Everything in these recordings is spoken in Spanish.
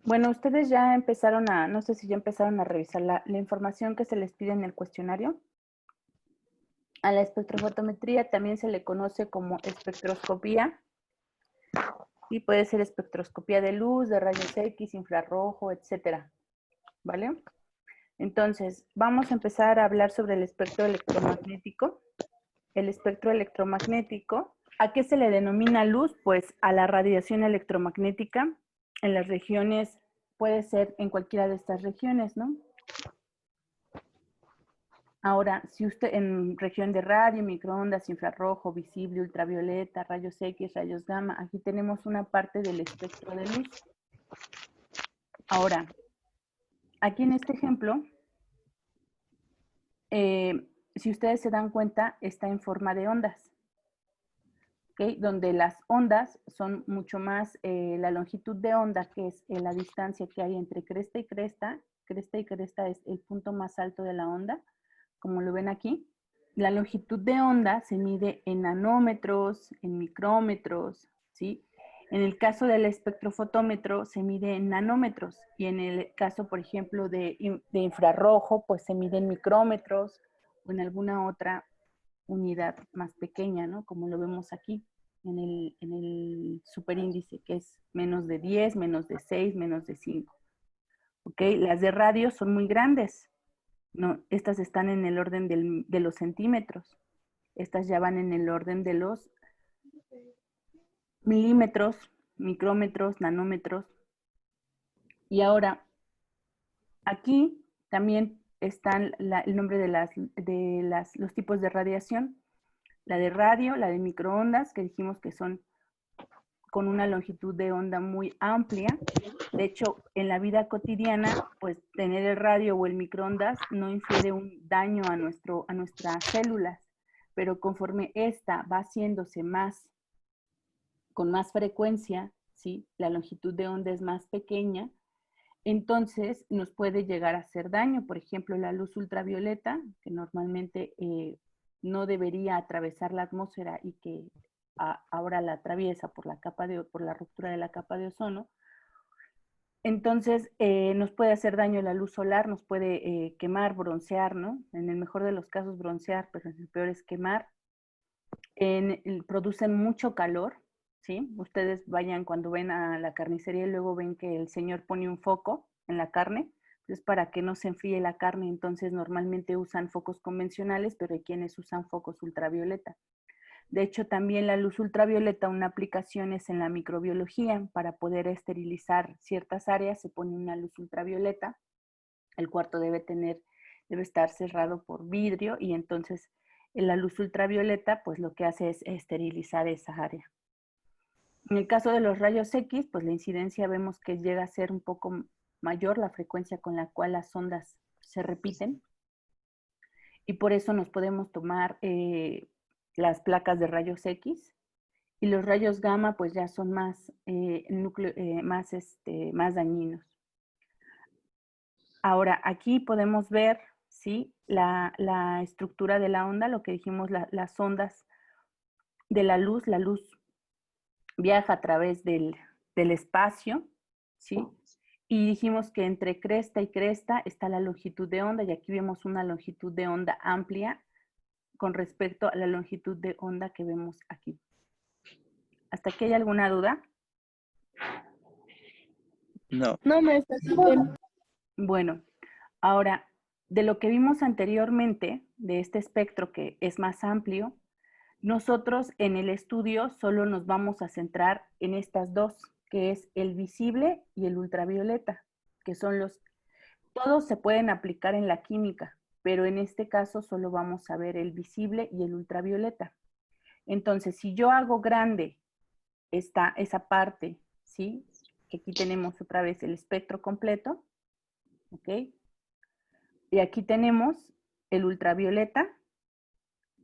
Bueno, ustedes ya empezaron no sé si ya empezaron a revisar la información que se les pide en el cuestionario. A la espectrofotometría también se le conoce como espectroscopía, y puede ser espectroscopía de luz, de rayos X, infrarrojo, etcétera, ¿vale? Entonces, vamos a empezar a hablar sobre el espectro electromagnético. El espectro electromagnético, ¿a qué se le denomina luz? Pues a la radiación electromagnética en las regiones, puede ser en cualquiera de estas regiones, ¿no? Ahora, si usted en región de radio, microondas, infrarrojo, visible, ultravioleta, rayos X, rayos gamma, aquí tenemos una parte del espectro de luz. Ahora, aquí en este ejemplo, si ustedes se dan cuenta, está en forma de ondas, ¿okay? Donde las ondas son mucho más, la longitud de onda, que es la distancia que hay entre cresta y cresta es el punto más alto de la onda, como lo ven aquí. La longitud de onda se mide en nanómetros, en micrómetros, ¿sí? En el caso del espectrofotómetro se mide en nanómetros, y en el caso, por ejemplo, de infrarrojo, pues se mide en micrómetros o en alguna otra unidad más pequeña, ¿no? Como lo vemos aquí en el superíndice, que es menos de 10, menos de 6, menos de 5. ¿Ok? Las de radio son muy grandes, ¿no? Estas están en el orden de los centímetros. Estas ya van en el orden de los milímetros, micrómetros, nanómetros. Y ahora, aquí también están el nombre de los tipos de radiación. La de radio, la de microondas, que dijimos que son con una longitud de onda muy amplia. De hecho, en la vida cotidiana, pues tener el radio o el microondas no infiere un daño a nuestras células, pero conforme esta va haciéndose con más frecuencia, ¿sí? La longitud de onda es más pequeña, entonces nos puede llegar a hacer daño. Por ejemplo, la luz ultravioleta, que normalmente no debería atravesar la atmósfera y que ahora la atraviesa por la ruptura de la capa de ozono. Entonces, nos puede hacer daño la luz solar, nos puede quemar, broncear, ¿no? En el mejor de los casos broncear, pero en el peor es quemar. Producen mucho calor, ¿sí? Ustedes vayan cuando ven a la carnicería y luego ven que el señor pone un foco en la carne, es para que no se enfríe la carne. Entonces normalmente usan focos convencionales, pero hay quienes usan focos ultravioleta. De hecho, también la luz ultravioleta, una aplicación es en la microbiología. Para poder esterilizar ciertas áreas se pone una luz ultravioleta. El cuarto debe estar cerrado por vidrio, y entonces la luz ultravioleta pues lo que hace es esterilizar esa área. En el caso de los rayos X, pues la incidencia vemos que llega a ser un poco mayor la frecuencia con la cual las ondas se repiten, y por eso nos podemos tomar las placas de rayos X. Y los rayos gamma pues ya son más, más dañinos. Ahora, aquí podemos ver, ¿sí? La estructura de la onda, lo que dijimos, las ondas de la luz viaja a través del espacio, ¿sí? Y dijimos que entre cresta y cresta está la longitud de onda, y aquí vemos una longitud de onda amplia con respecto a la longitud de onda que vemos aquí. ¿Hasta aquí hay alguna duda? No. No, maestra, sí, bien. Bueno, ahora, de lo que vimos anteriormente, de este espectro que es más amplio, nosotros en el estudio solo nos vamos a centrar en estas dos, que es el visible y el ultravioleta, que son todos se pueden aplicar en la química, pero en este caso solo vamos a ver el visible y el ultravioleta. Entonces, si yo hago grande esa parte, ¿sí? Que aquí tenemos otra vez el espectro completo, ¿ok? Y aquí tenemos el ultravioleta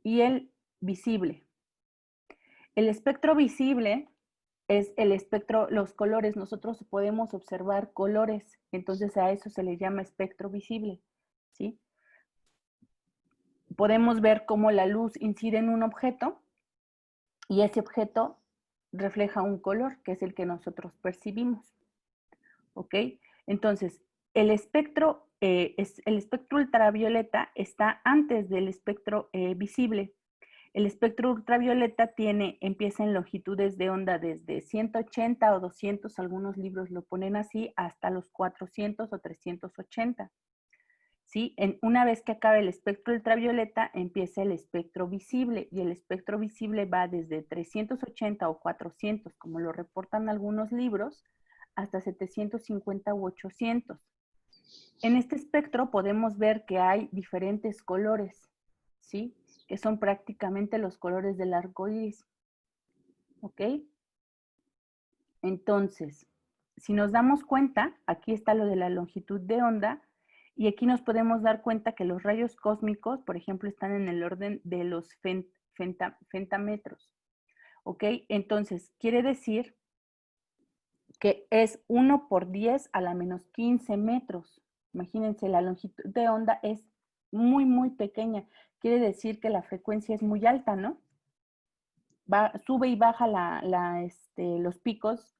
y el visible. El espectro visible es el espectro, los colores. Nosotros podemos observar colores, entonces a eso se le llama espectro visible, ¿sí? Podemos ver cómo la luz incide en un objeto y ese objeto refleja un color, que es el que nosotros percibimos, ¿ok? Entonces, el espectro ultravioleta está antes del espectro visible. El espectro ultravioleta empieza en longitudes de onda desde 180 o 200, algunos libros lo ponen así, hasta los 400 o 380. ¿Sí? Una vez que acaba el espectro ultravioleta, empieza el espectro visible, y el espectro visible va desde 380 o 400, como lo reportan algunos libros, hasta 750 u 800. En este espectro podemos ver que hay diferentes colores, ¿sí? Que son prácticamente los colores del arco iris. ¿Ok? Entonces, si nos damos cuenta, aquí está lo de la longitud de onda, y aquí nos podemos dar cuenta que los rayos cósmicos, por ejemplo, están en el orden de los fentametros. ¿Ok? Entonces, quiere decir que es 1 por 10 a la menos 15 metros. Imagínense, la longitud de onda es muy, muy pequeña. Quiere decir que la frecuencia es muy alta, ¿no? Sube y baja los picos,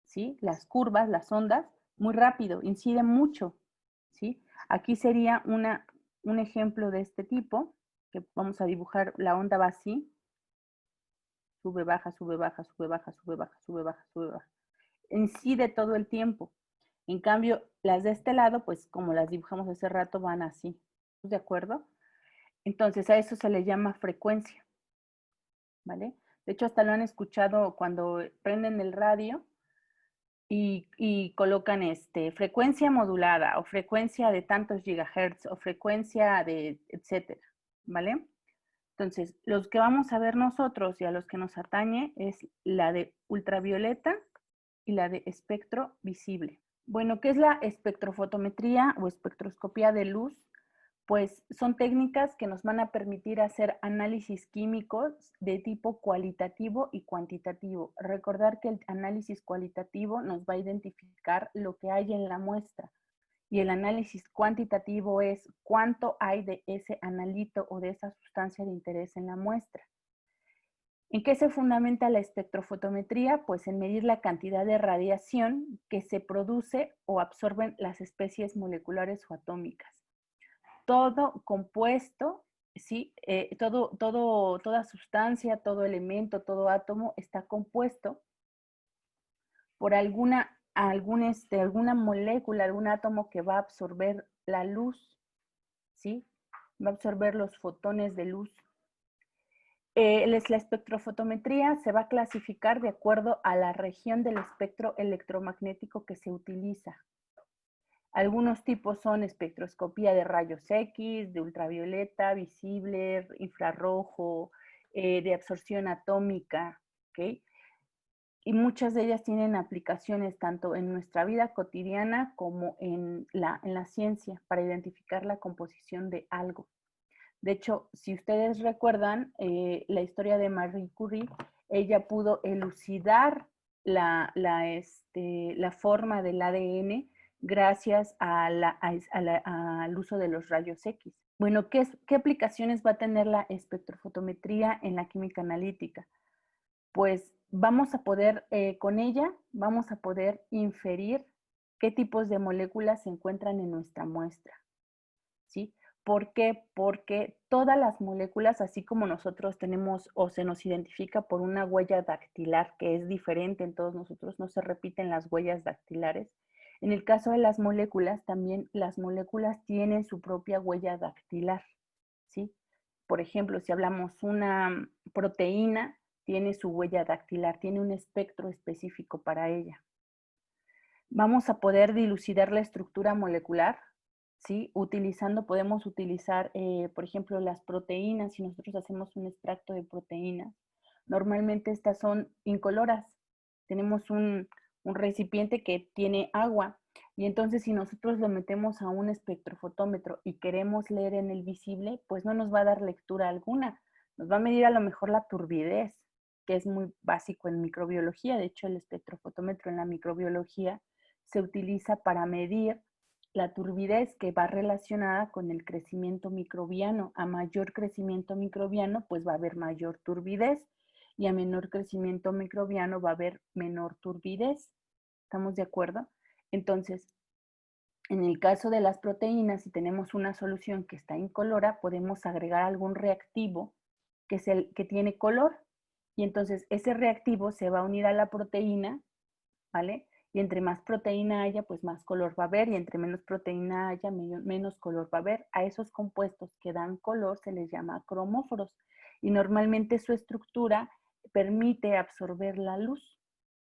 ¿sí? Las curvas, las ondas, muy rápido, incide mucho, ¿sí? Aquí sería un ejemplo de este tipo, que vamos a dibujar, la onda va así, sube, baja, sube, baja, sube, baja, sube, baja, sube, baja, sube, baja. Incide todo el tiempo. En cambio, las de este lado, pues como las dibujamos hace rato, van así, ¿de acuerdo? Entonces, a eso se le llama frecuencia, ¿vale? De hecho, hasta lo han escuchado cuando prenden el radio y colocan frecuencia modulada o frecuencia de tantos gigahertz o frecuencia de etcétera, ¿vale? Entonces, los que vamos a ver nosotros y a los que nos atañe es la de ultravioleta y la de espectro visible. Bueno, ¿qué es la espectrofotometría o espectroscopía de luz? Pues son técnicas que nos van a permitir hacer análisis químicos de tipo cualitativo y cuantitativo. Recordar que el análisis cualitativo nos va a identificar lo que hay en la muestra, y el análisis cuantitativo es cuánto hay de ese analito o de esa sustancia de interés en la muestra. ¿En qué se fundamenta la espectrofotometría? Pues en medir la cantidad de radiación que se produce o absorben las especies moleculares o atómicas. Todo compuesto, ¿sí? Toda sustancia, todo elemento, todo átomo está compuesto por alguna molécula, algún átomo que va a absorber la luz, ¿sí? Va a absorber los fotones de luz. La espectrofotometría se va a clasificar de acuerdo a la región del espectro electromagnético que se utiliza. Algunos tipos son espectroscopía de rayos X, de ultravioleta, visible, infrarrojo, de absorción atómica, ¿ok? Y muchas de ellas tienen aplicaciones tanto en nuestra vida cotidiana como en la ciencia para identificar la composición de algo. De hecho, si ustedes recuerdan la historia de Marie Curie, ella pudo elucidar la forma del ADN gracias al uso de los rayos X. Bueno, ¿qué aplicaciones va a tener la espectrofotometría en la química analítica? Pues vamos a poder, con ella, vamos a poder inferir qué tipos de moléculas se encuentran en nuestra muestra, ¿sí? ¿Por qué? Porque todas las moléculas, así como nosotros tenemos o se nos identifica por una huella dactilar que es diferente en todos nosotros, no se repiten las huellas dactilares. En el caso de las moléculas, también las moléculas tienen su propia huella dactilar, ¿sí? Por ejemplo, si hablamos una proteína, tiene su huella dactilar, tiene un espectro específico para ella. Vamos a poder dilucidar la estructura molecular, ¿sí? Podemos utilizar, por ejemplo, las proteínas. Si nosotros hacemos un extracto de proteínas, normalmente estas son incoloras. Tenemos un recipiente que tiene agua, y entonces si nosotros lo metemos a un espectrofotómetro y queremos leer en el visible, pues no nos va a dar lectura alguna. Nos va a medir a lo mejor la turbidez, que es muy básico en microbiología. De hecho, el espectrofotómetro en la microbiología se utiliza para medir la turbidez, que va relacionada con el crecimiento microbiano. A mayor crecimiento microbiano, pues va a haber mayor turbidez, y a menor crecimiento microbiano va a haber menor turbidez. ¿Estamos de acuerdo? Entonces, en el caso de las proteínas, si tenemos una solución que está incolora, podemos agregar algún reactivo que tiene color. Y entonces ese reactivo se va a unir a la proteína, ¿vale? Y entre más proteína haya, pues más color va a haber, y entre menos proteína haya, menos color va a haber. A esos compuestos que dan color se les llama cromóforos, y normalmente su estructura permite absorber la luz,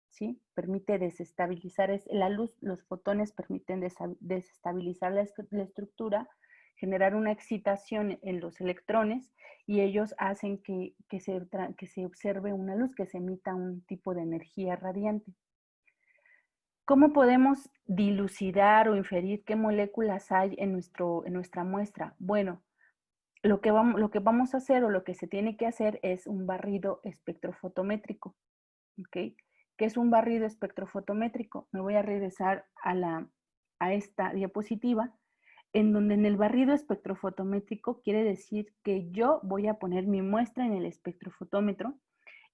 ¿sí? Permite desestabilizar la luz, los fotones permiten desestabilizar la estructura, generar una excitación en los electrones, y ellos hacen que se observe una luz, que se emita un tipo de energía radiante. ¿Cómo podemos dilucidar o inferir qué moléculas hay en nuestra muestra? Bueno, lo que vamos a hacer, o lo que se tiene que hacer, es un barrido espectrofotométrico. ¿Ok? ¿Qué es un barrido espectrofotométrico? Me voy a regresar a esta diapositiva, en donde en el barrido espectrofotométrico quiere decir que yo voy a poner mi muestra en el espectrofotómetro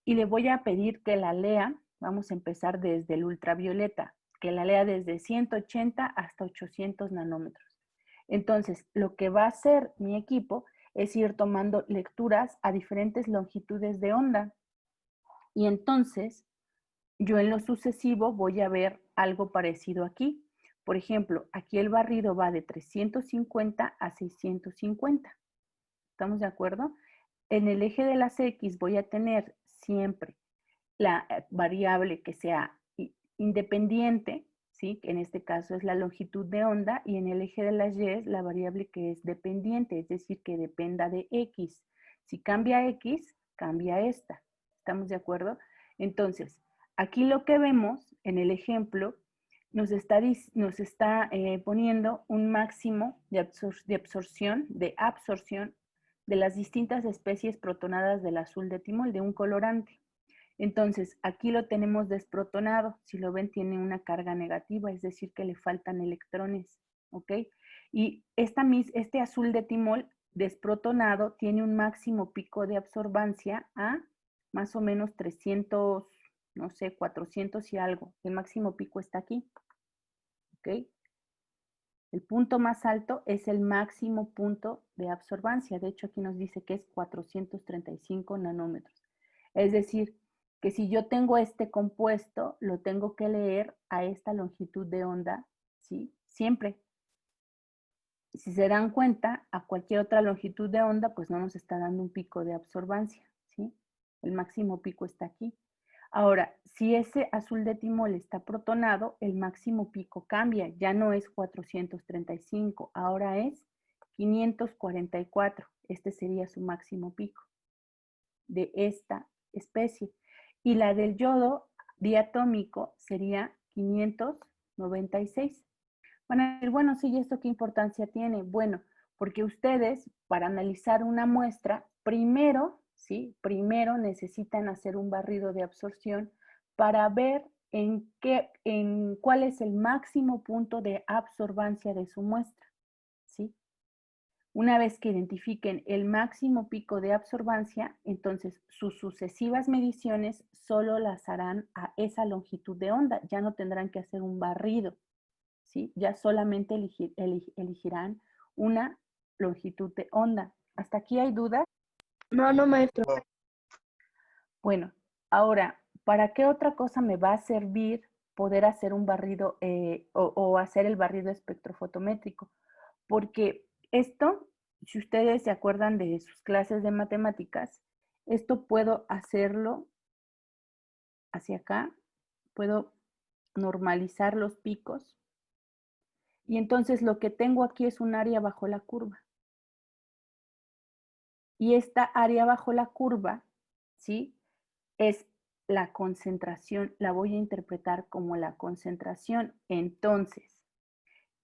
y le voy a pedir que la lea. Vamos a empezar desde el ultravioleta, que la lea desde 180 hasta 800 nanómetros. Entonces, lo que va a hacer mi equipo es ir tomando lecturas a diferentes longitudes de onda. Y entonces, yo en lo sucesivo voy a ver algo parecido aquí. Por ejemplo, aquí el barrido va de 350 a 650. ¿Estamos de acuerdo? En el eje de las X voy a tener siempre la variable que sea independiente, ¿sí? Que en este caso es la longitud de onda, y en el eje de las Y la variable que es dependiente, es decir, que dependa de X. Si cambia X, cambia esta. ¿Estamos de acuerdo? Entonces, aquí lo que vemos en el ejemplo nos está poniendo un máximo de absorción de las distintas especies protonadas del azul de timol, de un colorante. Entonces, aquí lo tenemos desprotonado. Si lo ven, tiene una carga negativa, es decir, que le faltan electrones, ¿ok? Y este azul de timol desprotonado tiene un máximo pico de absorbancia a más o menos 300, no sé, 400 y algo. El máximo pico está aquí, ¿ok? El punto más alto es el máximo punto de absorbancia. De hecho, aquí nos dice que es 435 nanómetros. Es decir, que si yo tengo este compuesto, lo tengo que leer a esta longitud de onda, ¿sí? Siempre. Si se dan cuenta, a cualquier otra longitud de onda, pues no nos está dando un pico de absorbancia, ¿sí? El máximo pico está aquí. Ahora, si ese azul de timol está protonado, el máximo pico cambia, ya no es 435, ahora es 544. Este sería su máximo pico de esta especie. Y la del yodo diatómico sería 596. Van a decir, bueno, sí, ¿y esto qué importancia tiene? Bueno, porque ustedes, para analizar una muestra, primero, ¿sí? Primero necesitan hacer un barrido de absorción para ver en cuál es el máximo punto de absorbancia de su muestra, ¿sí? Una vez que identifiquen el máximo pico de absorbancia, entonces sus sucesivas mediciones solo las harán a esa longitud de onda, ya no tendrán que hacer un barrido, ¿sí? Ya solamente elegirán una longitud de onda. ¿Hasta aquí hay dudas? No, maestro. Bueno, ahora, ¿para qué otra cosa me va a servir poder hacer un barrido o hacer el barrido espectrofotométrico? Porque esto, si ustedes se acuerdan de sus clases de matemáticas, esto puedo hacerlo hacia acá, puedo normalizar los picos, y entonces lo que tengo aquí es un área bajo la curva. Y esta área bajo la curva, ¿sí? Es la concentración, la voy a interpretar como la concentración. Entonces,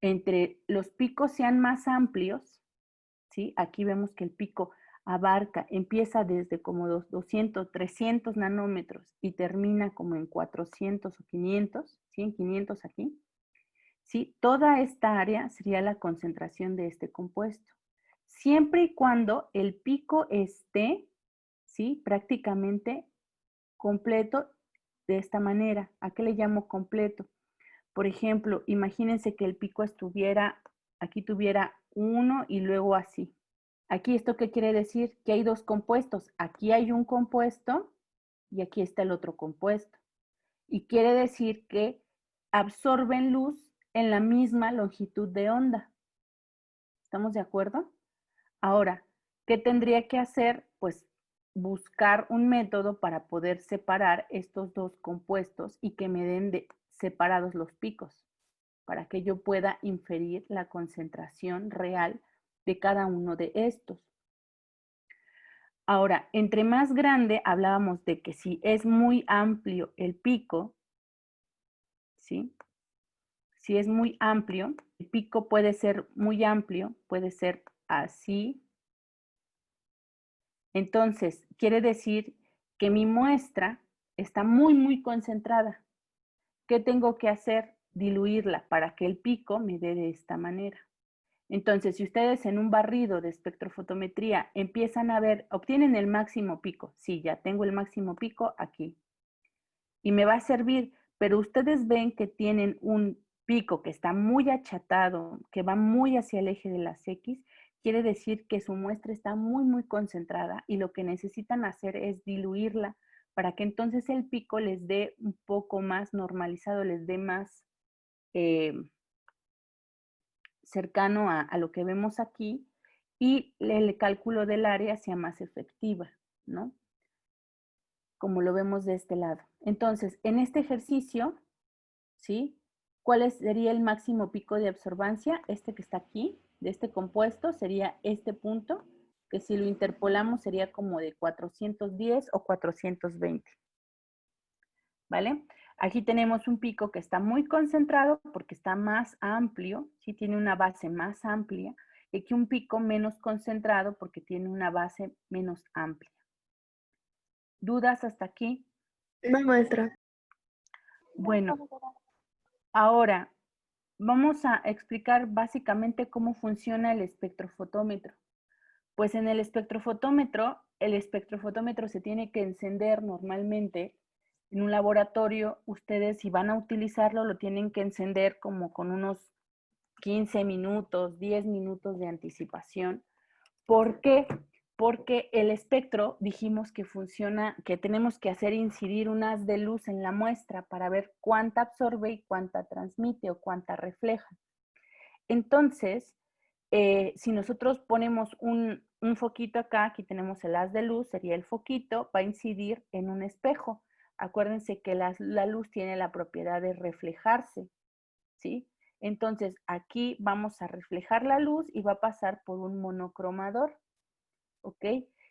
entre los picos sean más amplios, ¿sí? Aquí vemos que el pico empieza desde como 200, 300 nanómetros y termina como en 400 o 500, ¿sí? En 500 aquí, ¿sí? Toda esta área sería la concentración de este compuesto. Siempre y cuando el pico esté, ¿sí? Prácticamente completo de esta manera. ¿A qué le llamo completo? Por ejemplo, imagínense que el pico estuviera, aquí tuviera 1 y luego así. Aquí, ¿esto qué quiere decir? Que hay 2 compuestos. Aquí hay un compuesto y aquí está el otro compuesto. Y quiere decir que absorben luz en la misma longitud de onda. ¿Estamos de acuerdo? Ahora, ¿qué tendría que hacer? Pues buscar un método para poder separar estos 2 compuestos y que me den separados los picos, para que yo pueda inferir la concentración real de cada uno de estos. Ahora, entre más grande, hablábamos de que si es muy amplio el pico, ¿sí? Si es muy amplio, el pico puede ser muy amplio, puede ser así. Entonces, quiere decir que mi muestra está muy concentrada. ¿Qué tengo que hacer? Diluirla para que el pico me dé de esta manera. Entonces, si ustedes en un barrido de espectrofotometría empiezan a ver, obtienen el máximo pico. Sí, ya tengo el máximo pico aquí. Y me va a servir, pero ustedes ven que tienen un pico que está muy achatado, que va muy hacia el eje de las X, quiere decir que su muestra está muy concentrada y lo que necesitan hacer es diluirla para que entonces el pico les dé un poco más normalizado, les dé más cercano a lo que vemos aquí y el cálculo del área sea más efectiva, ¿no? Como lo vemos de este lado. Entonces, en este ejercicio, ¿sí? ¿Cuál sería el máximo pico de absorbancia? Este que está aquí, de este compuesto, sería este punto, que si lo interpolamos sería como de 410 o 420, ¿vale? Aquí tenemos un pico que está muy concentrado porque está más amplio, ¿sí? Tiene una base más amplia, y aquí un pico menos concentrado porque tiene una base menos amplia. ¿Dudas hasta aquí? No, maestra. Bueno, ahora vamos a explicar básicamente cómo funciona el espectrofotómetro. Pues en el espectrofotómetro se tiene que encender normalmente en un laboratorio. Ustedes si van a utilizarlo lo tienen que encender como con unos 15 minutos, 10 minutos de anticipación. ¿Por qué? Porque el espectro dijimos que funciona, que tenemos que hacer incidir un haz de luz en la muestra para ver cuánta absorbe y cuánta transmite o cuánta refleja. Entonces, si nosotros ponemos un foquito acá, aquí tenemos el haz de luz, sería el foquito, va a incidir en un espejo. Acuérdense que la luz tiene la propiedad de reflejarse, ¿sí? Entonces, aquí vamos a reflejar la luz y va a pasar por un monocromador, ¿ok?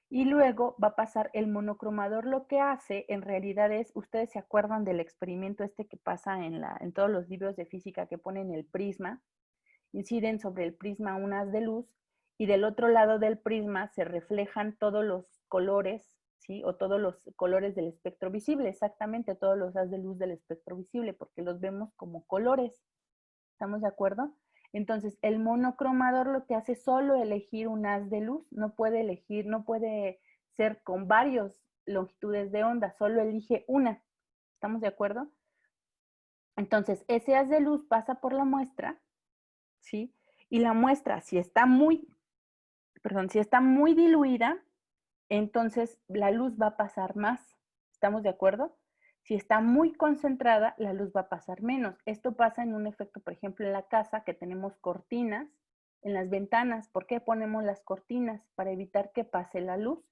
Y luego va a pasar el monocromador, lo que hace en realidad es, ustedes se acuerdan del experimento este que pasa en todos los libros de física que ponen el prisma, inciden sobre el prisma un haz de luz y del otro lado del prisma se reflejan todos los colores, ¿sí? O todos los colores del espectro visible, exactamente todos los haz de luz del espectro visible, porque los vemos como colores. ¿Estamos de acuerdo? Entonces, el monocromador lo que hace es solo elegir un haz de luz, no puede elegir, no puede ser con varias longitudes de onda, solo elige una. ¿Estamos de acuerdo? Entonces, ese haz de luz pasa por la muestra, ¿sí? Y la muestra, si está muy diluida, entonces la luz va a pasar más. ¿Estamos de acuerdo? Si está muy concentrada, la luz va a pasar menos. Esto pasa en un efecto, por ejemplo, en la casa, que tenemos cortinas en las ventanas. ¿Por qué ponemos las cortinas? Para evitar que pase la luz,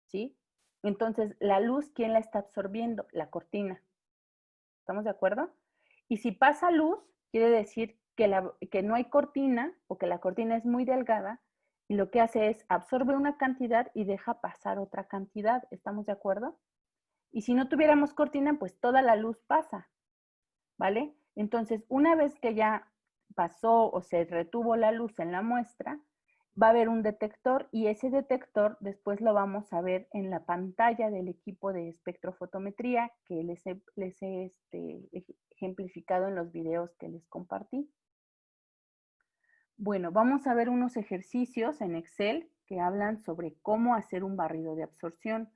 ¿sí? Entonces, la luz, ¿quién la está absorbiendo? La cortina. ¿Estamos de acuerdo? Y si pasa luz, quiere decir que no hay cortina o que la cortina es muy delgada y lo que hace es absorbe una cantidad y deja pasar otra cantidad. ¿Estamos de acuerdo? Y si no tuviéramos cortina, pues toda la luz pasa, ¿vale? Entonces, una vez que ya pasó o se retuvo la luz en la muestra, va a haber un detector y ese detector después lo vamos a ver en la pantalla del equipo de espectrofotometría que les he ejemplificado en los videos que les compartí. Bueno, vamos a ver unos ejercicios en Excel que hablan sobre cómo hacer un barrido de absorción.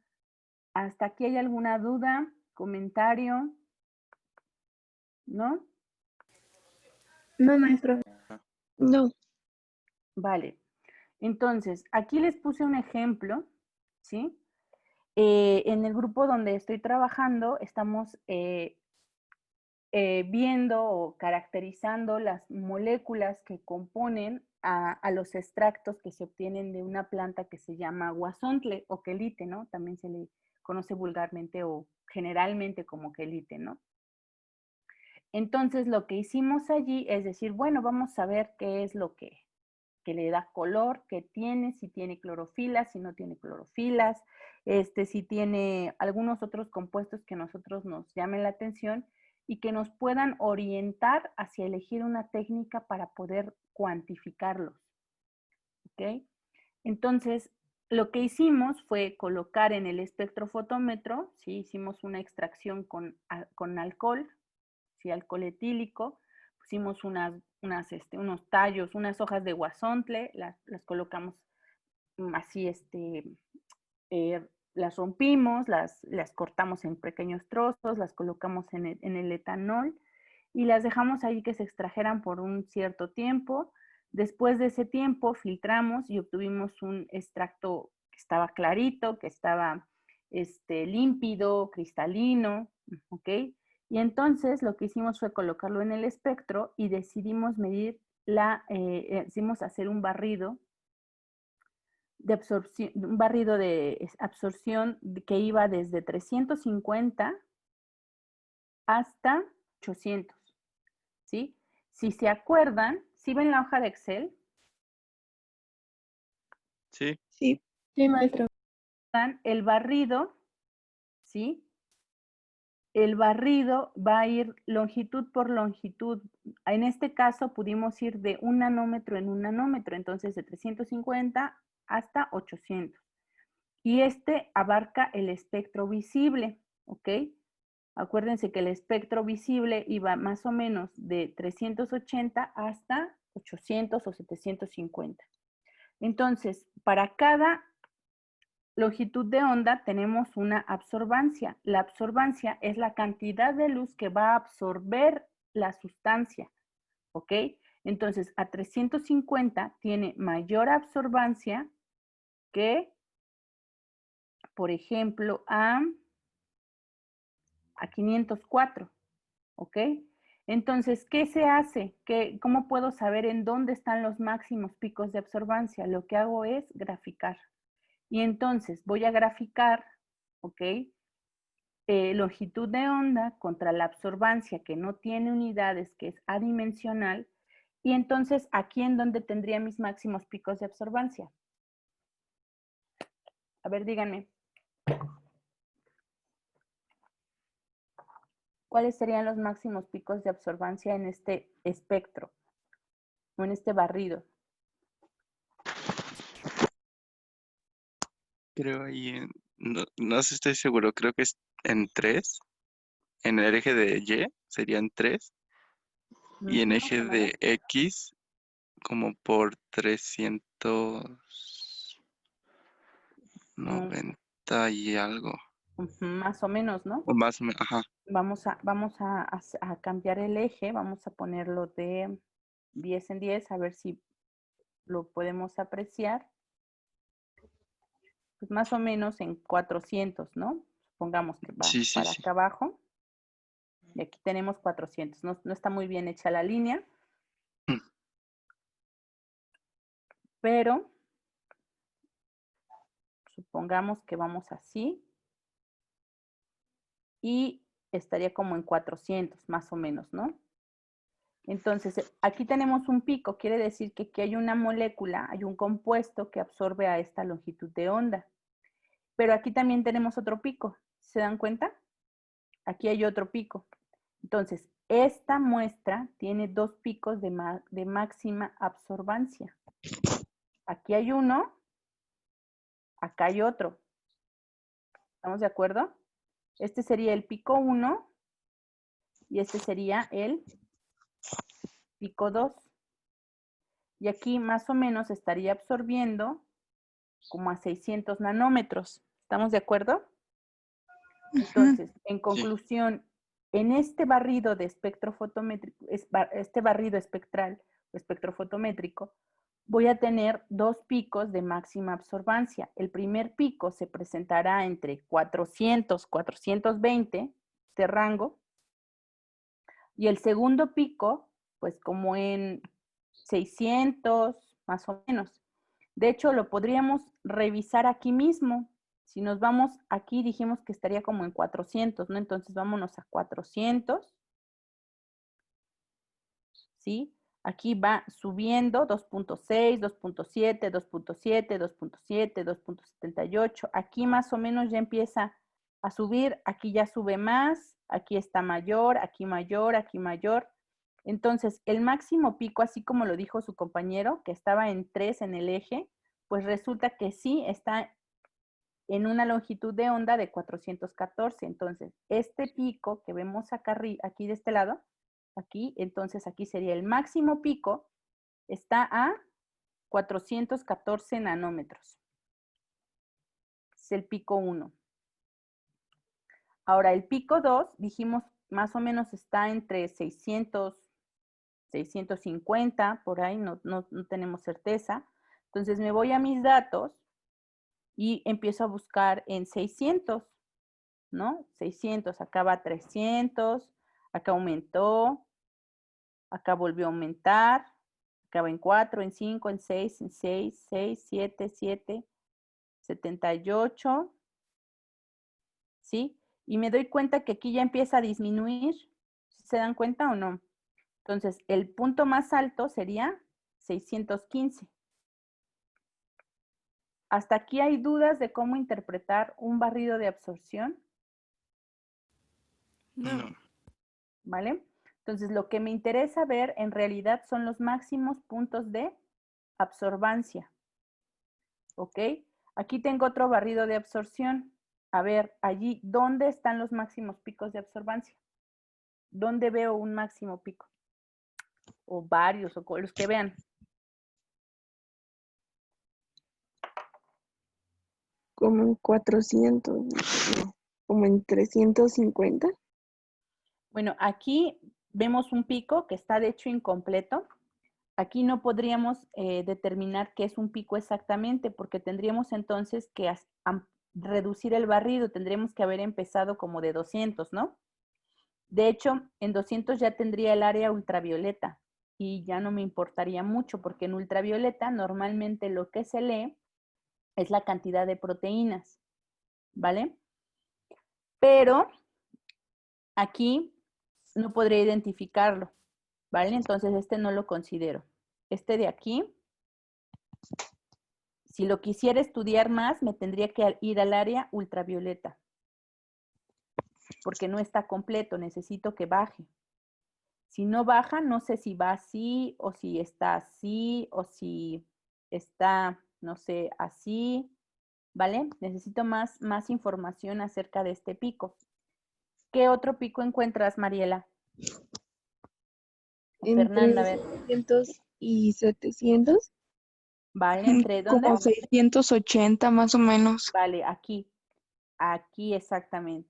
¿Hasta aquí hay alguna duda, comentario? ¿No? No, maestro. No. Vale. Entonces, aquí les puse un ejemplo, ¿sí? En el grupo donde estoy trabajando, estamos viendo o caracterizando las moléculas que componen a los extractos que se obtienen de una planta que se llama guasontle o quelite, ¿no? También se le conoce vulgarmente o generalmente como quelite, ¿no? Entonces, lo que hicimos allí es decir, bueno, vamos a ver qué es lo que le da color, qué tiene, si tiene clorofilas, si no tiene clorofilas, si tiene algunos otros compuestos que nosotros nos llamen la atención y que nos puedan orientar hacia elegir una técnica para poder cuantificarlos. ¿Ok? Entonces, lo que hicimos fue colocar en el espectrofotómetro, ¿sí? Hicimos una extracción con alcohol, ¿sí? Alcohol etílico, pusimos unos tallos, unas hojas de guasontle, las colocamos así, las rompimos, las cortamos en pequeños trozos, las colocamos en el etanol y las dejamos ahí que se extrajeran por un cierto tiempo. Después de ese tiempo filtramos y obtuvimos un extracto que estaba clarito, que estaba límpido, cristalino, ¿ok? Y entonces lo que hicimos fue colocarlo en el espectro y decidimos medir decidimos hacer un barrido de absorción, un barrido de absorción que iba desde 350 hasta 800, ¿sí? Si se acuerdan, ¿sí ven la hoja de Excel? Sí. Sí. Sí, maestro. El barrido, ¿sí? El barrido va a ir longitud por longitud. En este caso pudimos ir de 1 nanómetro en 1 nanómetro, entonces de 350 hasta 800. Y abarca el espectro visible, ¿ok? Acuérdense que el espectro visible iba más o menos de 380 hasta 800 o 750. Entonces, para cada longitud de onda tenemos una absorbancia. La absorbancia es la cantidad de luz que va a absorber la sustancia, ¿ok? Entonces, a 350 tiene mayor absorbancia que, por ejemplo, a 504, ¿ok? Entonces, ¿qué se hace? ¿Cómo puedo saber en dónde están los máximos picos de absorbancia? Lo que hago es graficar. Y entonces voy a graficar, ¿ok? Longitud de onda contra la absorbancia que no tiene unidades, que es adimensional. Y entonces, ¿aquí en dónde tendría mis máximos picos de absorbancia? A ver, díganme. ¿Cuáles serían los máximos picos de absorbancia en este espectro o en este barrido? Creo ahí, no sé, estoy seguro, creo que es en 3. En el eje de Y serían 3. Y en eje de X como por 390 y algo. Más o menos, ¿no? O más o menos, ajá. Vamos a cambiar el eje, vamos a ponerlo de 10 en 10, a ver si lo podemos apreciar. Pues más o menos en 400, ¿no? Supongamos que va Sí, sí, para sí. acá abajo. Y aquí tenemos 400. No está muy bien hecha la línea. Pero supongamos que vamos así. Y estaría como en 400, más o menos, ¿no? Entonces, aquí tenemos un pico. Quiere decir que aquí hay una molécula, hay un compuesto que absorbe a esta longitud de onda. Pero aquí también tenemos otro pico. ¿Se dan cuenta? Aquí hay otro pico. Entonces, esta muestra tiene 2 picos de máxima absorbancia. Aquí hay uno, acá hay otro. ¿Estamos de acuerdo? Este sería el pico 1 y este sería el pico 2. Y aquí más o menos estaría absorbiendo como a 600 nanómetros. ¿Estamos de acuerdo? Entonces, en conclusión, en este barrido de espectro fotométrico, este barrido espectral o espectrofotométrico, voy a tener dos picos de máxima absorbancia. El primer pico se presentará entre 400, 420, este rango, y el segundo pico, pues como en 600, más o menos. De hecho, lo podríamos revisar aquí mismo. Si nos vamos aquí, dijimos que estaría como en 400, ¿no? Entonces, vámonos a 400, ¿sí? Aquí va subiendo 2.6, 2.7, 2.7, 2.7, 2.78. Aquí más o menos ya empieza a subir. Aquí ya sube más. Aquí está mayor, aquí mayor, aquí mayor. Entonces, el máximo pico, así como lo dijo su compañero, que estaba en 3 en el eje, pues resulta que sí está en una longitud de onda de 414. Entonces, este pico que vemos acá aquí de este lado, aquí, entonces aquí sería el máximo pico, está a 414 nanómetros. Es el pico 1. Ahora, el pico 2, dijimos, más o menos está entre 600, 650, por ahí, no tenemos certeza. Entonces me voy a mis datos y empiezo a buscar en 600, ¿no? 600, acá va 300, acá aumentó, acá volvió a aumentar, acá va en 4, en 5, en 6, en 6, 6, 7, 7, 78, ¿sí? Y me doy cuenta que aquí ya empieza a disminuir, ¿se dan cuenta o no? Entonces, el punto más alto sería 615. ¿Hasta aquí hay dudas de cómo interpretar un barrido de absorción? No. ¿Vale? Entonces, lo que me interesa ver en realidad son los máximos puntos de absorbancia. ¿Ok? Aquí tengo otro barrido de absorción. A ver, allí, ¿dónde están los máximos picos de absorbancia? ¿Dónde veo un máximo pico? O varios, o los que vean. Como en 400, no, como en 350. Bueno, aquí vemos un pico que está de hecho incompleto. Aquí no podríamos determinar qué es un pico exactamente, porque tendríamos entonces que reducir el barrido, tendríamos que haber empezado como de 200, ¿no? De hecho, en 200 ya tendría el área ultravioleta y ya no me importaría mucho, porque en ultravioleta normalmente lo que se lee es la cantidad de proteínas, ¿vale? Pero aquí no podría identificarlo, ¿vale? Entonces este no lo considero. Este de aquí, si lo quisiera estudiar más, me tendría que ir al área ultravioleta, porque no está completo, necesito que baje. Si no baja, no sé si va así, o si está así, o si está, no sé, así, ¿vale? Necesito más información acerca de este pico. ¿Qué otro pico encuentras, Mariela? O Fernanda, a Entre ver. 600 y 700. ¿Vale? ¿Entre dónde? Como 680 más o menos. Vale, aquí. Aquí exactamente.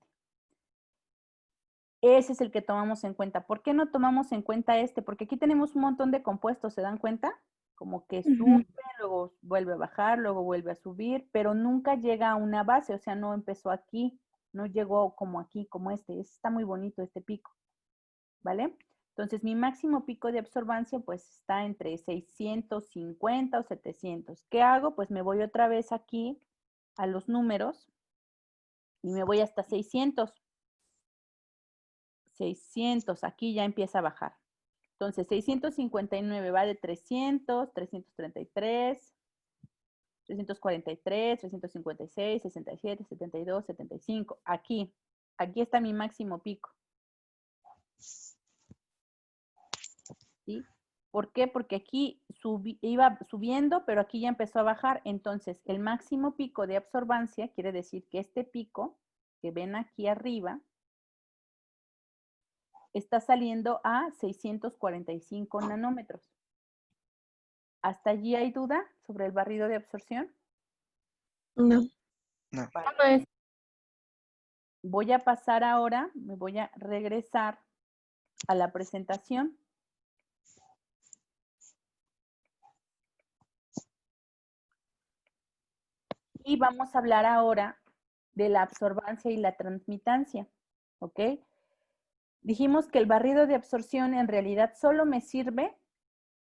Ese es el que tomamos en cuenta. ¿Por qué no tomamos en cuenta este? Porque aquí tenemos un montón de compuestos, ¿se dan cuenta? Como que sube, Ujú. luego vuelve a bajar, luego vuelve a subir, pero nunca llega a una base, o sea, no empezó aquí, no llegó como aquí, como este. Está muy bonito este pico, ¿vale? Entonces, mi máximo pico de absorbancia, pues, está entre 650 o 700. ¿Qué hago? Pues me voy otra vez aquí a los números y me voy hasta 600. 600, aquí ya empieza a bajar. Entonces, 659 va de 300, 333, 343, 356, 67, 72, 75. Aquí está mi máximo pico. ¿Sí? ¿Por qué? Porque aquí iba subiendo, pero aquí ya empezó a bajar. Entonces, el máximo pico de absorbancia quiere decir que este pico que ven aquí arriba está saliendo a 645 nanómetros. ¿Hasta allí hay duda sobre el barrido de absorción? No. No. Vale. Maestra. voy a pasar ahora, me voy a regresar a la presentación. Y vamos a hablar ahora de la absorbancia y la transmitancia, ¿ok? Dijimos que el barrido de absorción en realidad solo me sirve,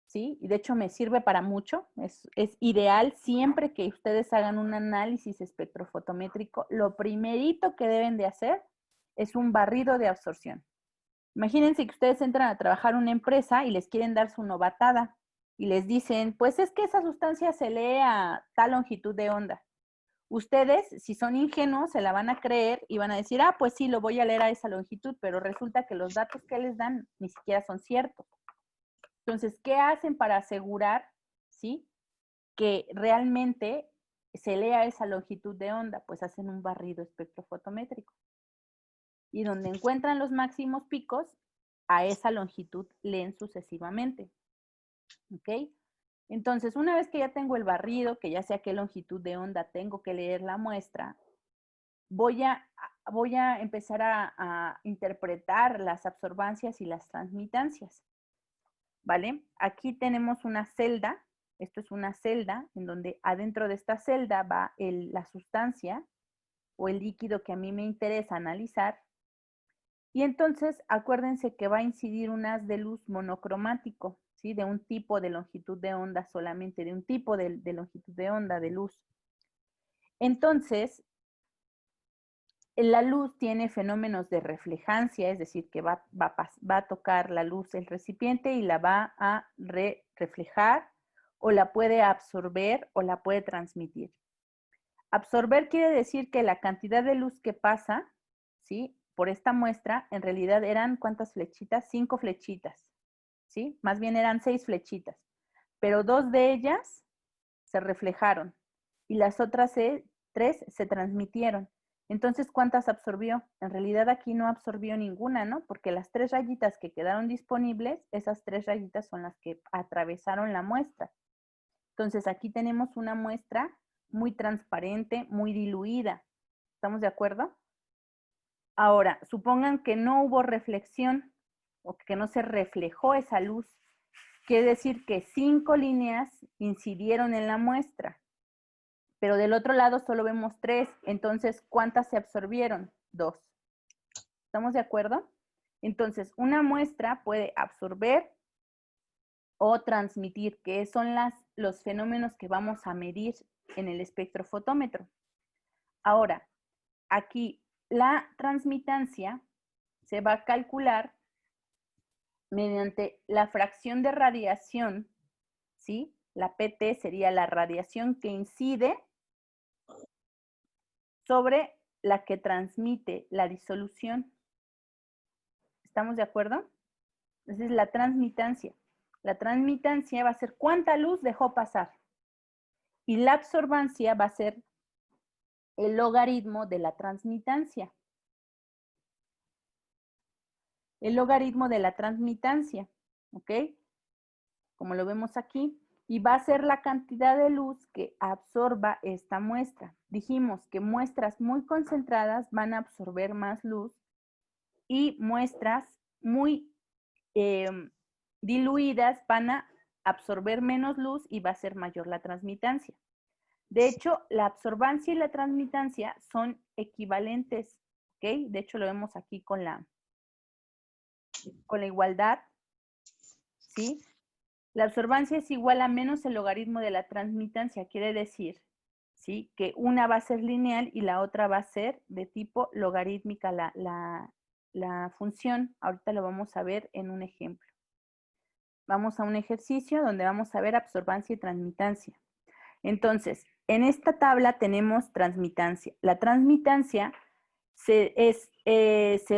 ¿sí? Y de hecho me sirve para mucho. Es ideal siempre que ustedes hagan un análisis espectrofotométrico, lo primerito que deben de hacer es un barrido de absorción. Imagínense que ustedes entran a trabajar en una empresa y les quieren dar su novatada y les dicen, pues es que esa sustancia se lee a tal longitud de onda. Ustedes, si son ingenuos, se la van a creer y van a decir, ah, pues sí, lo voy a leer a esa longitud, pero resulta que los datos que les dan ni siquiera son ciertos. Entonces, ¿qué hacen para asegurar, sí, que realmente se lea esa longitud de onda? Pues hacen un barrido espectrofotométrico. Y donde encuentran los máximos picos, a esa longitud leen sucesivamente. ¿Ok? Entonces, una vez que ya tengo el barrido, que ya sé a qué longitud de onda tengo que leer la muestra, voy a empezar a interpretar las absorbancias y las transmitancias. ¿Vale? Aquí tenemos una celda. Esto es una celda en donde adentro de esta celda va la sustancia o el líquido que a mí me interesa analizar. Y entonces, acuérdense que va a incidir un haz de luz monocromático, ¿sí? De un tipo de longitud de onda solamente, de un tipo de longitud de onda de luz. Entonces, la luz tiene fenómenos de reflejancia, es decir, que va a tocar la luz el recipiente y la va a reflejar, o la puede absorber o la puede transmitir. Absorber quiere decir que la cantidad de luz que pasa, ¿sí? Por esta muestra, en realidad eran, ¿cuántas flechitas? 5 flechitas, ¿sí? Más bien eran 6 flechitas, pero 2 de ellas se reflejaron y las otras 3 se transmitieron. Entonces, ¿cuántas absorbió? En realidad aquí no absorbió ninguna, ¿no? Porque las 3 rayitas que quedaron disponibles, esas 3 rayitas son las que atravesaron la muestra. Entonces, aquí tenemos una muestra muy transparente, muy diluida. ¿Estamos de acuerdo? Ahora, supongan que no hubo reflexión o que no se reflejó esa luz. Quiere decir que 5 líneas incidieron en la muestra, pero del otro lado solo vemos 3. Entonces, ¿cuántas se absorbieron? 2. ¿Estamos de acuerdo? Entonces, una muestra puede absorber o transmitir, que son los fenómenos que vamos a medir en el espectrofotómetro. Ahora, aquí la transmitancia se va a calcular mediante la fracción de radiación, ¿sí? La PT sería la radiación que incide sobre la que transmite la disolución. ¿Estamos de acuerdo? Esa es la transmitancia. La transmitancia va a ser cuánta luz dejó pasar. Y la absorbancia va a ser el logaritmo de la transmitancia. El logaritmo de la transmitancia, ¿ok? Como lo vemos aquí. Y va a ser la cantidad de luz que absorba esta muestra. Dijimos que muestras muy concentradas van a absorber más luz y muestras muy diluidas van a absorber menos luz y va a ser mayor la transmitancia. De hecho, la absorbancia y la transmitancia son equivalentes, ¿ok? De hecho, lo vemos aquí con la igualdad, ¿sí? La absorbancia es igual a menos el logaritmo de la transmitancia, quiere decir, ¿sí? Que una va a ser lineal y la otra va a ser de tipo logarítmica la función. Ahorita lo vamos a ver en un ejemplo. Vamos a un ejercicio donde vamos a ver absorbancia y transmitancia. Entonces, en esta tabla tenemos transmitancia. La transmitancia se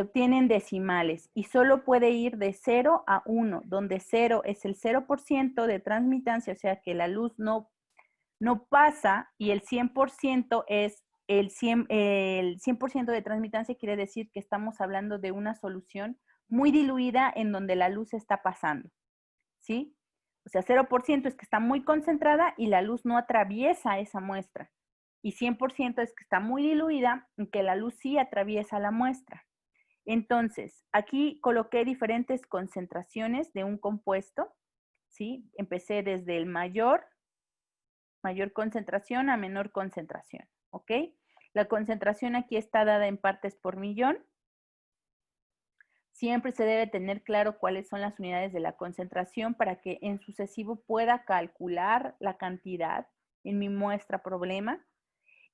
obtiene en decimales y solo puede ir de 0 a 1, donde 0 es el 0% de transmitancia, o sea que la luz no pasa, y el 100% es el 100% de transmitancia, quiere decir que estamos hablando de una solución muy diluida en donde la luz está pasando, ¿sí? O sea, 0% es que está muy concentrada y la luz no atraviesa esa muestra. Y 100% es que está muy diluida y que la luz sí atraviesa la muestra. Entonces, aquí coloqué diferentes concentraciones de un compuesto, ¿sí? Empecé desde el mayor concentración a menor concentración, ¿ok? La concentración aquí está dada en partes por millón. Siempre se debe tener claro cuáles son las unidades de la concentración para que en sucesivo pueda calcular la cantidad en mi muestra problema.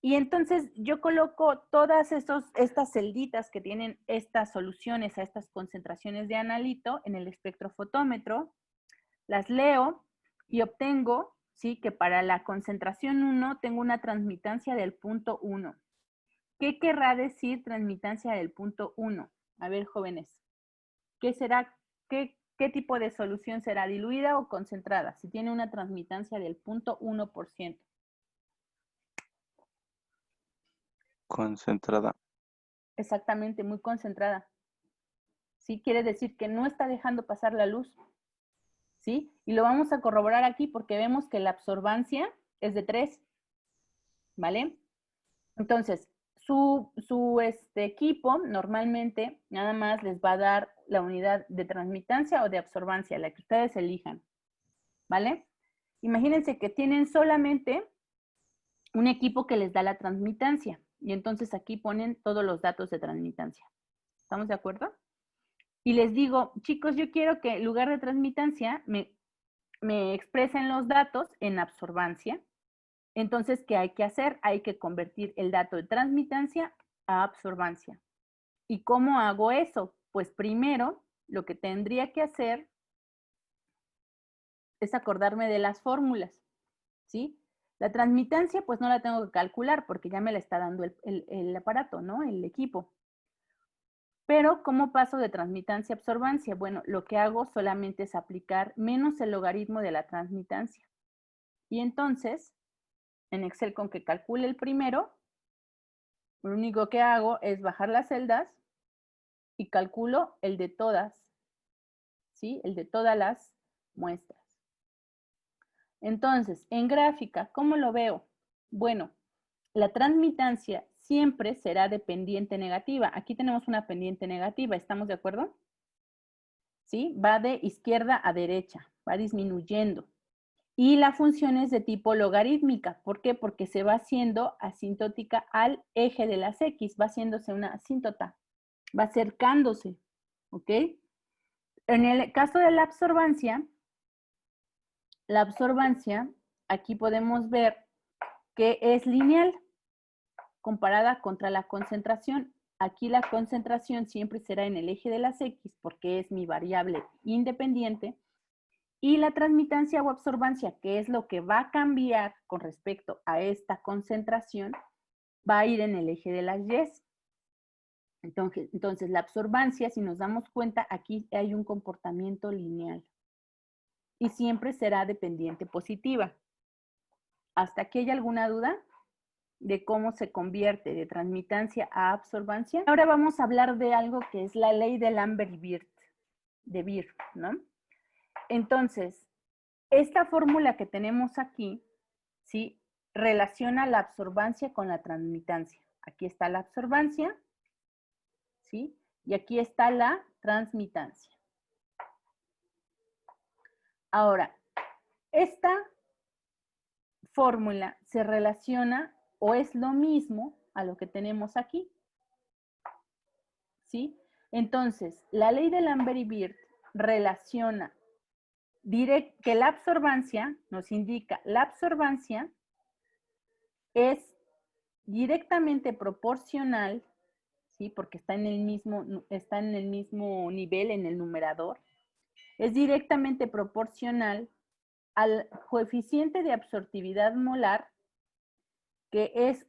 Y entonces yo coloco todas estas celditas que tienen estas soluciones a estas concentraciones de analito en el espectrofotómetro, las leo y obtengo, ¿sí?, que para la concentración 1 tengo una transmitancia del punto 1. ¿Qué querrá decir transmitancia del punto 1? A ver, jóvenes, ¿qué será, qué tipo de solución será, diluida o concentrada? Si tiene una transmitancia del 0.1%. Concentrada. Exactamente, muy concentrada. ¿Sí? Quiere decir que no está dejando pasar la luz. ¿Sí? Y lo vamos a corroborar aquí porque vemos que la absorbancia es de 3. ¿Vale? Entonces, su equipo normalmente nada más les va a dar la unidad de transmitancia o de absorbancia, la que ustedes elijan. ¿Vale? Imagínense que tienen solamente un equipo que les da la transmitancia. Y entonces aquí ponen todos los datos de transmitancia. ¿Estamos de acuerdo? Y les digo, chicos, yo quiero que en lugar de transmitancia me expresen los datos en absorbancia. Entonces, ¿qué hay que hacer? Hay que convertir el dato de transmitancia a absorbancia. ¿Y cómo hago eso? Pues primero, lo que tendría que hacer es acordarme de las fórmulas, ¿sí? La transmitancia, pues no la tengo que calcular porque ya me la está dando el aparato, ¿no? El equipo. Pero, ¿cómo paso de transmitancia a absorbancia? Bueno, lo que hago solamente es aplicar menos el logaritmo de la transmitancia. Y entonces, en Excel con que calcule el primero, lo único que hago es bajar las celdas y calculo el de todas, ¿sí? El de todas las muestras. Entonces, en gráfica, ¿cómo lo veo? Bueno, la transmitancia siempre será de pendiente negativa. Aquí tenemos una pendiente negativa, ¿estamos de acuerdo? ¿Sí? Va de izquierda a derecha, va disminuyendo. Y la función es de tipo logarítmica. ¿Por qué? Porque se va haciendo asintótica al eje de las X, va haciéndose una asíntota, va acercándose, ¿ok? En el caso de la absorbancia, aquí podemos ver que es lineal comparada contra la concentración. Aquí la concentración siempre será en el eje de las X porque es mi variable independiente. Y la transmitancia o absorbancia, que es lo que va a cambiar con respecto a esta concentración, va a ir en el eje de las Y. Entonces, la absorbancia, si nos damos cuenta, aquí hay un comportamiento lineal. Y siempre será dependiente positiva. ¿Hasta aquí hay alguna duda de cómo se convierte de transmitancia a absorbancia? Ahora vamos a hablar de algo que es la ley de Lambert y Beer, ¿no? Entonces, esta fórmula que tenemos aquí, ¿sí?, relaciona la absorbancia con la transmitancia. Aquí está la absorbancia, ¿sí? Y aquí está la transmitancia. Ahora, esta fórmula se relaciona o es lo mismo a lo que tenemos aquí, ¿sí? Entonces, la ley de Lambert y Beer relaciona que la absorbancia, nos indica, la absorbancia es directamente proporcional, ¿sí?, porque está en el mismo nivel en el numerador, es directamente proporcional al coeficiente de absortividad molar, que es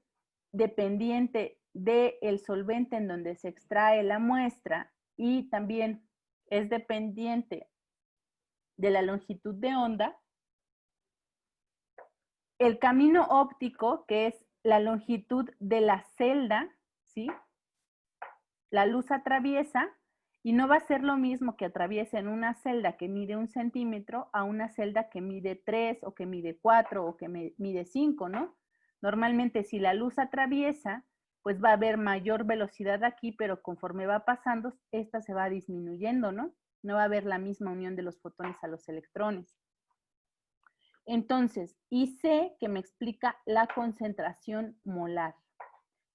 dependiente del solvente en donde se extrae la muestra y también es dependiente de la longitud de onda. El camino óptico, que es la longitud de la celda, ¿sí? La luz atraviesa y no va a ser lo mismo que atraviese en una celda que mide 1 centímetro a una celda que mide 3 o que mide 4 o que mide 5, ¿no? Normalmente si la luz atraviesa, pues va a haber mayor velocidad aquí, pero conforme va pasando, esta se va disminuyendo, ¿no? No va a haber la misma unión de los fotones a los electrones. Entonces, y sé que me explica la concentración molar.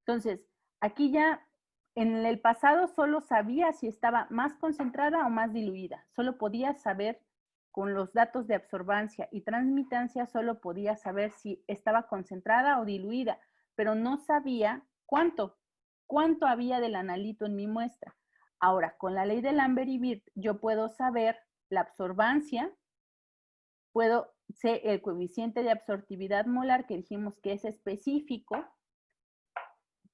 Entonces, aquí ya en el pasado solo sabía si estaba más concentrada o más diluida. Solo podía saber con los datos de absorbancia y transmitancia, solo podía saber si estaba concentrada o diluida, pero no sabía cuánto había del analito en mi muestra. Ahora, con la ley de Lambert y Wirth, yo puedo saber la absorbancia, sé el coeficiente de absortividad molar, que dijimos que es específico,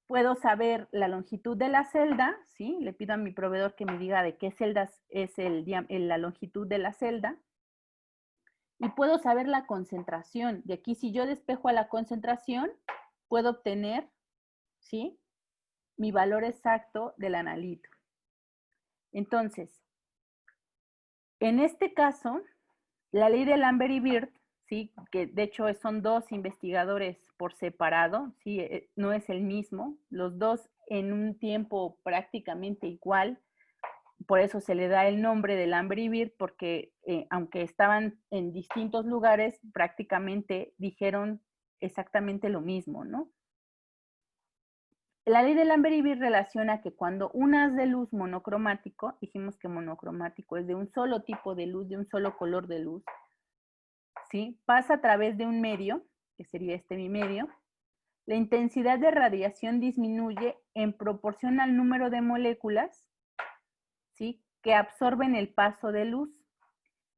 puedo saber la longitud de la celda, ¿sí? Le pido a mi proveedor que me diga de qué celdas es la longitud de la celda. Y puedo saber la concentración. De aquí, si yo despejo a la concentración, puedo obtener, ¿sí? Mi valor exacto del analito. Entonces, en este caso, la ley de Lambert y Wirth, ¿sí? Que de hecho son dos investigadores por separado, ¿sí? No es el mismo, los dos en un tiempo prácticamente igual, por eso se le da el nombre de Lambert y Wirth, porque aunque estaban en distintos lugares, prácticamente dijeron exactamente lo mismo, ¿no? La ley de Lambert y Wirth relaciona que cuando un haz de luz monocromático, dijimos que monocromático es de un solo tipo de luz, de un solo color de luz, ¿sí? Pasa a través de un medio, que sería mi medio, la intensidad de radiación disminuye en proporción al número de moléculas, ¿sí? Que absorben el paso de luz.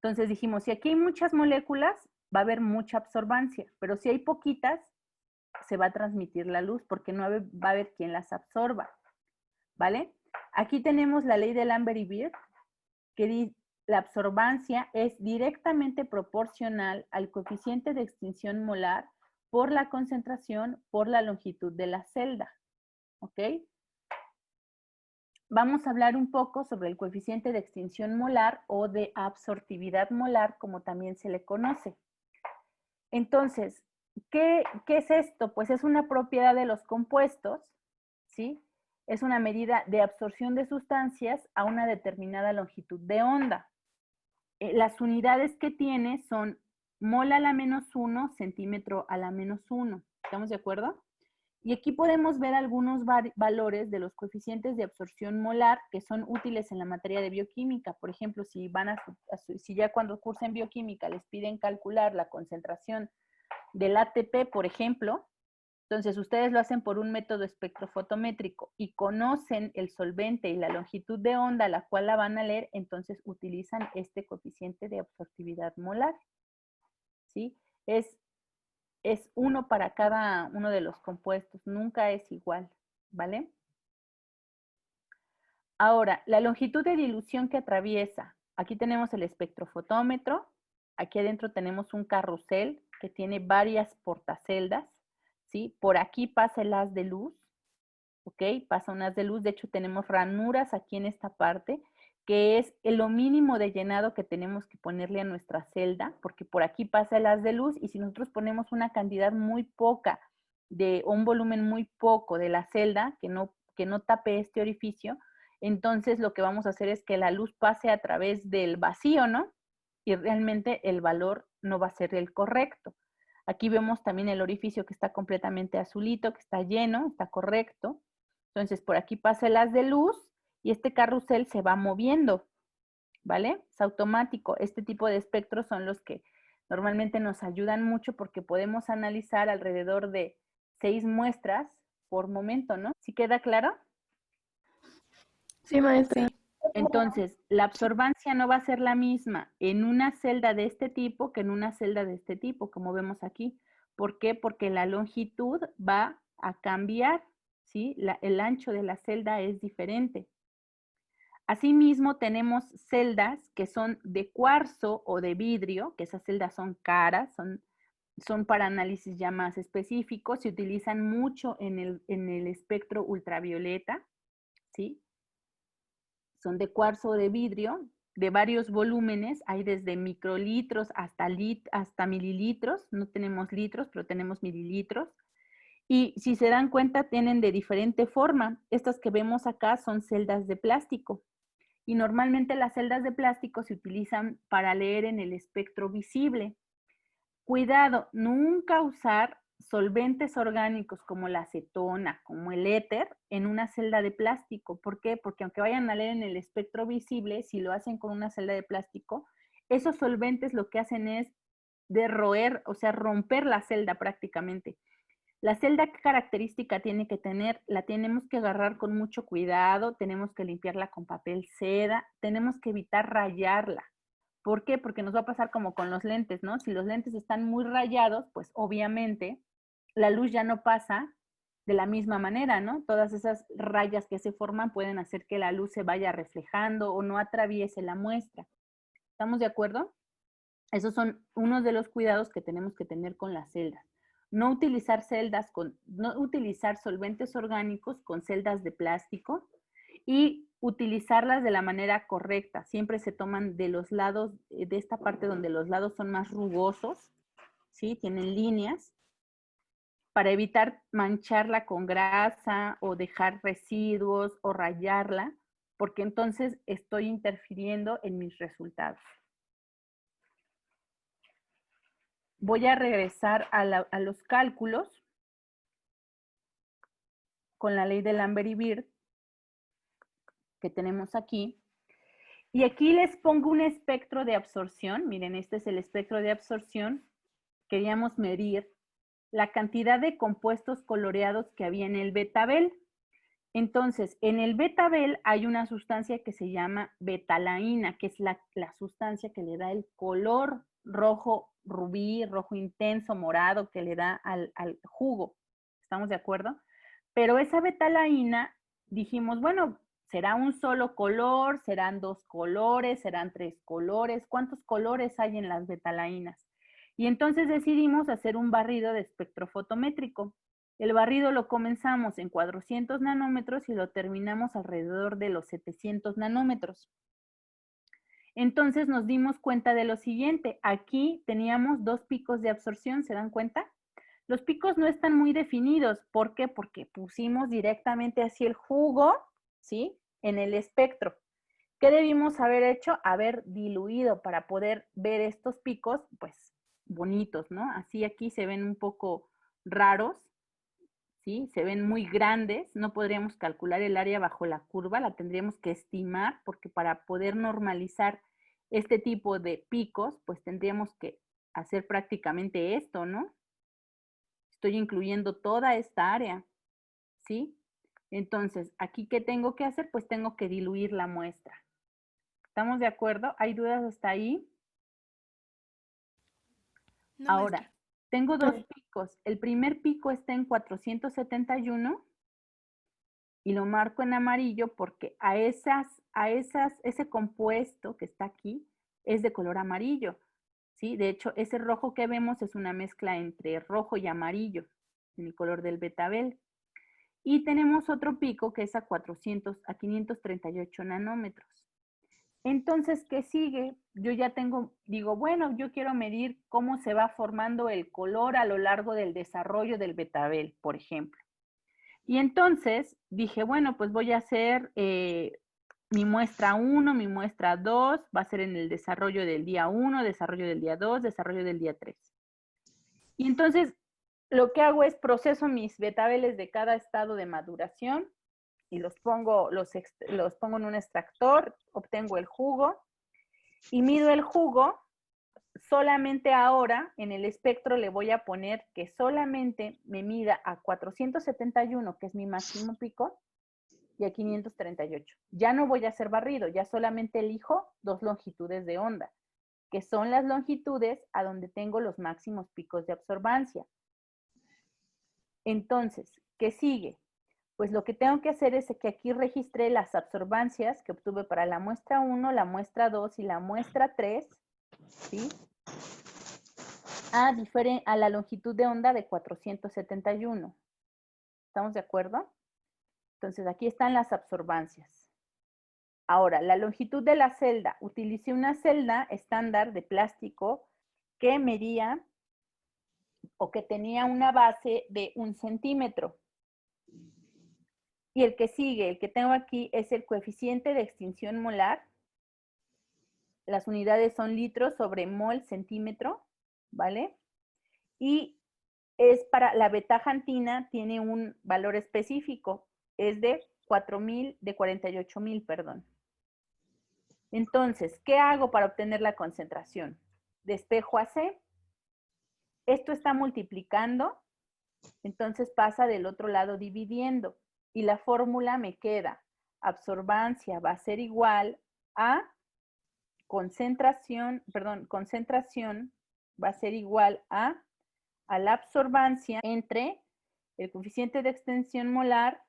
Entonces dijimos, si aquí hay muchas moléculas, va a haber mucha absorbancia, pero si hay poquitas, se va a transmitir la luz porque no va a haber quien las absorba, ¿vale? Aquí tenemos la ley de Lambert y Wirth, que dice la absorbancia es directamente proporcional al coeficiente de extinción molar por la concentración por la longitud de la celda, ¿ok? Vamos a hablar un poco sobre el coeficiente de extinción molar o de absortividad molar, como también se le conoce. Entonces, ¿qué es esto? Pues es una propiedad de los compuestos, ¿sí? Es una medida de absorción de sustancias a una determinada longitud de onda. Las unidades que tiene son mol a la -1, centímetro a la -1. ¿Estamos de acuerdo? Y aquí podemos ver algunos valores de los coeficientes de absorción molar que son útiles en la materia de bioquímica. Por ejemplo, si ya cuando cursen bioquímica les piden calcular la concentración del ATP, por ejemplo, entonces ustedes lo hacen por un método espectrofotométrico y conocen el solvente y la longitud de onda a la cual la van a leer, entonces utilizan este coeficiente de absortividad molar, ¿sí? Es uno para cada uno de los compuestos, nunca es igual, ¿vale? Ahora, la longitud de dilución que atraviesa. Aquí tenemos el espectrofotómetro, aquí adentro tenemos un carrusel que tiene varias portaceldas, ¿sí? Por aquí pasa el haz de luz, ¿ok? Pasa un haz de luz, de hecho tenemos ranuras aquí en esta parte, que es lo mínimo de llenado que tenemos que ponerle a nuestra celda, porque por aquí pasa el haz de luz y si nosotros ponemos una cantidad muy poca o un volumen muy poco de la celda que no tape este orificio, entonces lo que vamos a hacer es que la luz pase a través del vacío, ¿no? Y realmente el valor no va a ser el correcto. Aquí vemos también el orificio que está completamente azulito, que está lleno, está correcto. Entonces, por aquí pasa el haz de luz y este carrusel se va moviendo, ¿vale? Es automático. Este tipo de espectros son los que normalmente nos ayudan mucho porque podemos analizar alrededor de 6 muestras por momento, ¿no? ¿Sí queda claro? Sí, maestra. Entonces, la absorbancia no va a ser la misma en una celda de este tipo que en una celda de este tipo, como vemos aquí. ¿Por qué? Porque la longitud va a cambiar, ¿sí? El ancho de la celda es diferente. Asimismo, tenemos celdas que son de cuarzo o de vidrio, que esas celdas son caras, son para análisis ya más específicos, se utilizan mucho en el espectro ultravioleta, ¿sí? Son de cuarzo o de vidrio, de varios volúmenes, hay desde microlitros hasta mililitros, no tenemos litros, pero tenemos mililitros. Y si se dan cuenta, tienen de diferente forma. Estas que vemos acá son celdas de plástico. Y normalmente las celdas de plástico se utilizan para leer en el espectro visible. Cuidado, nunca usar solventes orgánicos como la acetona, como el éter, en una celda de plástico. ¿Por qué? Porque aunque vayan a leer en el espectro visible, si lo hacen con una celda de plástico, esos solventes lo que hacen es derroer, o sea, romper la celda prácticamente. La celda, ¿qué característica tiene que tener? La tenemos que agarrar con mucho cuidado, tenemos que limpiarla con papel seda, tenemos que evitar rayarla. ¿Por qué? Porque nos va a pasar como con los lentes, ¿no? Si los lentes están muy rayados, pues obviamente la luz ya no pasa de la misma manera, ¿no? Todas esas rayas que se forman pueden hacer que la luz se vaya reflejando o no atraviese la muestra. ¿Estamos de acuerdo? Esos son unos de los cuidados que tenemos que tener con las celdas. No utilizar no utilizar solventes orgánicos con celdas de plástico y utilizarlas de la manera correcta. Siempre se toman de los lados, de esta parte donde los lados son más rugosos, ¿sí? Tienen líneas, para evitar mancharla con grasa o dejar residuos o rayarla, porque entonces estoy interfiriendo en mis resultados. Voy a regresar a los cálculos con la ley de Lambert y Beer que tenemos aquí. Y aquí les pongo un espectro de absorción. Miren, este es el espectro de absorción. Queríamos medir la cantidad de compuestos coloreados que había en el betabel. Entonces, en el betabel hay una sustancia que se llama betalaína, que es la sustancia que le da el color rojo rubí, rojo intenso, morado, que le da al jugo. ¿Estamos de acuerdo? Pero esa betalaína, dijimos, bueno, ¿será un solo color? ¿Serán dos colores? ¿Serán tres colores? ¿Cuántos colores hay en las betalaínas? Y entonces decidimos hacer un barrido de espectrofotométrico. El barrido lo comenzamos en 400 nanómetros y lo terminamos alrededor de los 700 nanómetros. Entonces nos dimos cuenta de lo siguiente. Aquí teníamos dos picos de absorción, ¿se dan cuenta? Los picos no están muy definidos. ¿Por qué? Porque pusimos directamente así el jugo, ¿sí? En el espectro. ¿Qué debimos haber hecho? Haber diluido para poder ver estos picos, pues, bonitos, ¿no? Así aquí se ven un poco raros, ¿sí? Se ven muy grandes. No podríamos calcular el área bajo la curva, la tendríamos que estimar, porque para poder normalizar este tipo de picos, pues tendríamos que hacer prácticamente esto, ¿no? Estoy incluyendo toda esta área, ¿sí? Entonces, ¿aquí qué tengo que hacer? Pues tengo que diluir la muestra. ¿Estamos de acuerdo? ¿Hay dudas hasta ahí? No, maestra. Ahora, tengo dos picos. El primer pico está en 471 y lo marco en amarillo porque ese compuesto que está aquí es de color amarillo, ¿sí? De hecho, ese rojo que vemos es una mezcla entre rojo y amarillo en el color del betabel. Y tenemos otro pico que es a 538 nanómetros. Entonces, ¿qué sigue? Yo ya digo, bueno, yo quiero medir cómo se va formando el color a lo largo del desarrollo del betabel, por ejemplo. Y entonces dije, bueno, pues voy a hacer mi muestra 1, mi muestra 2, va a ser en el desarrollo del día 1, desarrollo del día 2, desarrollo del día 3. Y entonces lo que hago es proceso mis betabeles de cada estado de maduración y los pongo en un extractor, obtengo el jugo y mido el jugo. Solamente ahora en el espectro le voy a poner que solamente me mida a 471, que es mi máximo pico, y a 538. Ya no voy a hacer barrido, ya solamente elijo dos longitudes de onda, que son las longitudes a donde tengo los máximos picos de absorbancia. Entonces, ¿qué sigue? Pues lo que tengo que hacer es que aquí registré las absorbancias que obtuve para la muestra 1, la muestra 2 y la muestra 3, ¿sí? A la longitud de onda de 471. ¿Estamos de acuerdo? Entonces, aquí están las absorbancias. Ahora, la longitud de la celda. Utilicé una celda estándar de plástico que medía o que tenía una base de 1 centímetro. Y el que sigue, el que tengo aquí, es el coeficiente de extinción molar. Las unidades son litros sobre mol centímetro, ¿vale? Y es para la betajantina, tiene un valor específico, es de 48,000, perdón. Entonces, ¿qué hago para obtener la concentración? Despejo a C. Esto está multiplicando, entonces pasa del otro lado dividiendo. Y la fórmula me queda, absorbancia va a ser igual a concentración va a ser igual a la absorbancia entre el coeficiente de extensión molar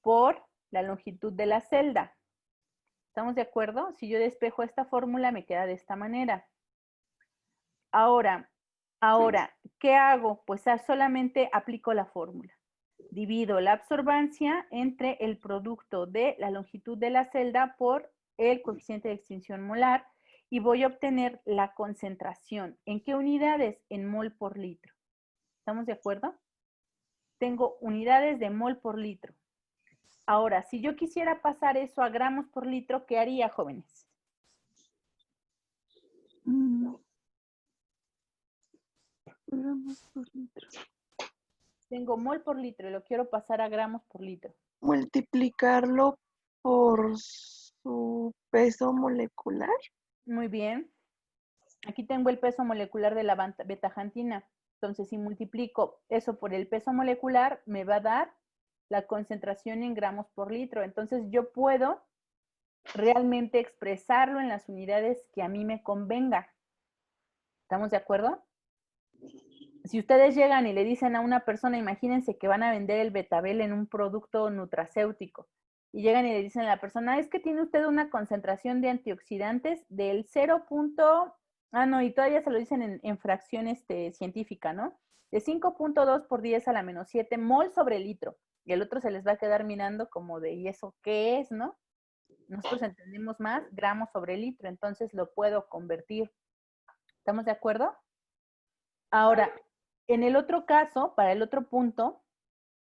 por la longitud de la celda. ¿Estamos de acuerdo? Si yo despejo esta fórmula, me queda de esta manera. Ahora, ¿qué hago? Pues solamente aplico la fórmula. Divido la absorbancia entre el producto de la longitud de la celda por el coeficiente de extinción molar y voy a obtener la concentración. ¿En qué unidades? En mol por litro. ¿Estamos de acuerdo? Tengo unidades de mol por litro. Ahora, si yo quisiera pasar eso a gramos por litro, ¿qué haría, jóvenes? Gramos por litro. Tengo mol por litro y lo quiero pasar a gramos por litro. Multiplicarlo por su peso molecular. Muy bien. Aquí tengo el peso molecular de la betajantina. Entonces, si multiplico eso por el peso molecular, me va a dar la concentración en gramos por litro. Entonces, yo puedo realmente expresarlo en las unidades que a mí me convenga. ¿Estamos de acuerdo? Si ustedes llegan y le dicen a una persona, imagínense que van a vender el betabel en un producto nutracéutico, y llegan y le dicen a la persona, es que tiene usted una concentración de antioxidantes del 0. Y todavía se lo dicen en fracción científica, ¿no? De 5.2 por 10 a la menos 7 mol sobre litro. Y el otro se les va a quedar mirando como de, ¿y eso qué es, no? Nosotros entendemos más gramos sobre litro, entonces lo puedo convertir. ¿Estamos de acuerdo? Ahora, en el otro caso, para el otro punto,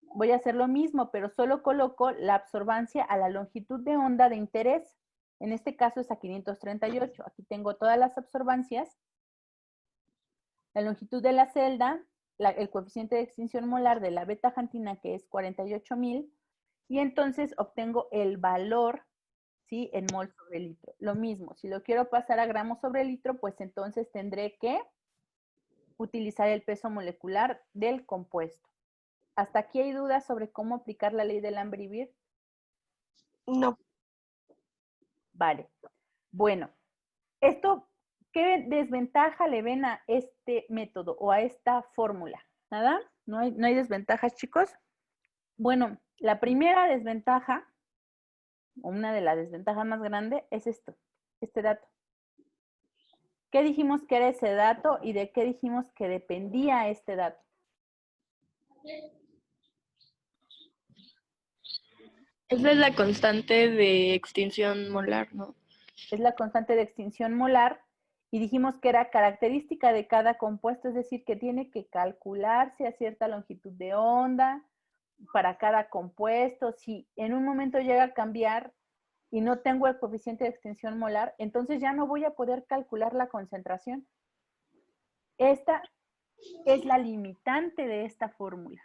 voy a hacer lo mismo, pero solo coloco la absorbancia a la longitud de onda de interés. En este caso es a 538. Aquí tengo todas las absorbancias. La longitud de la celda, el coeficiente de extinción molar de la betajantina, que es 48,000, y entonces obtengo el valor, ¿sí?, en mol sobre litro. Lo mismo, si lo quiero pasar a gramos sobre litro, pues entonces tendré que utilizar el peso molecular del compuesto. ¿Hasta aquí hay dudas sobre cómo aplicar la ley del Lambert-Beer? No. Vale. Bueno, ¿qué desventaja le ven a este método o a esta fórmula? ¿Nada? ¿No hay desventajas, chicos? Bueno, la primera desventaja, o una de las desventajas más grandes, es este dato. ¿Qué dijimos que era ese dato y de qué dijimos que dependía este dato? Esa es la constante de extinción molar, ¿no? Es la constante de extinción molar y dijimos que era característica de cada compuesto, es decir, que tiene que calcularse a cierta longitud de onda para cada compuesto. Si en un momento llega a cambiar y no tengo el coeficiente de extinción molar, entonces ya no voy a poder calcular la concentración. Esta es la limitante de esta fórmula.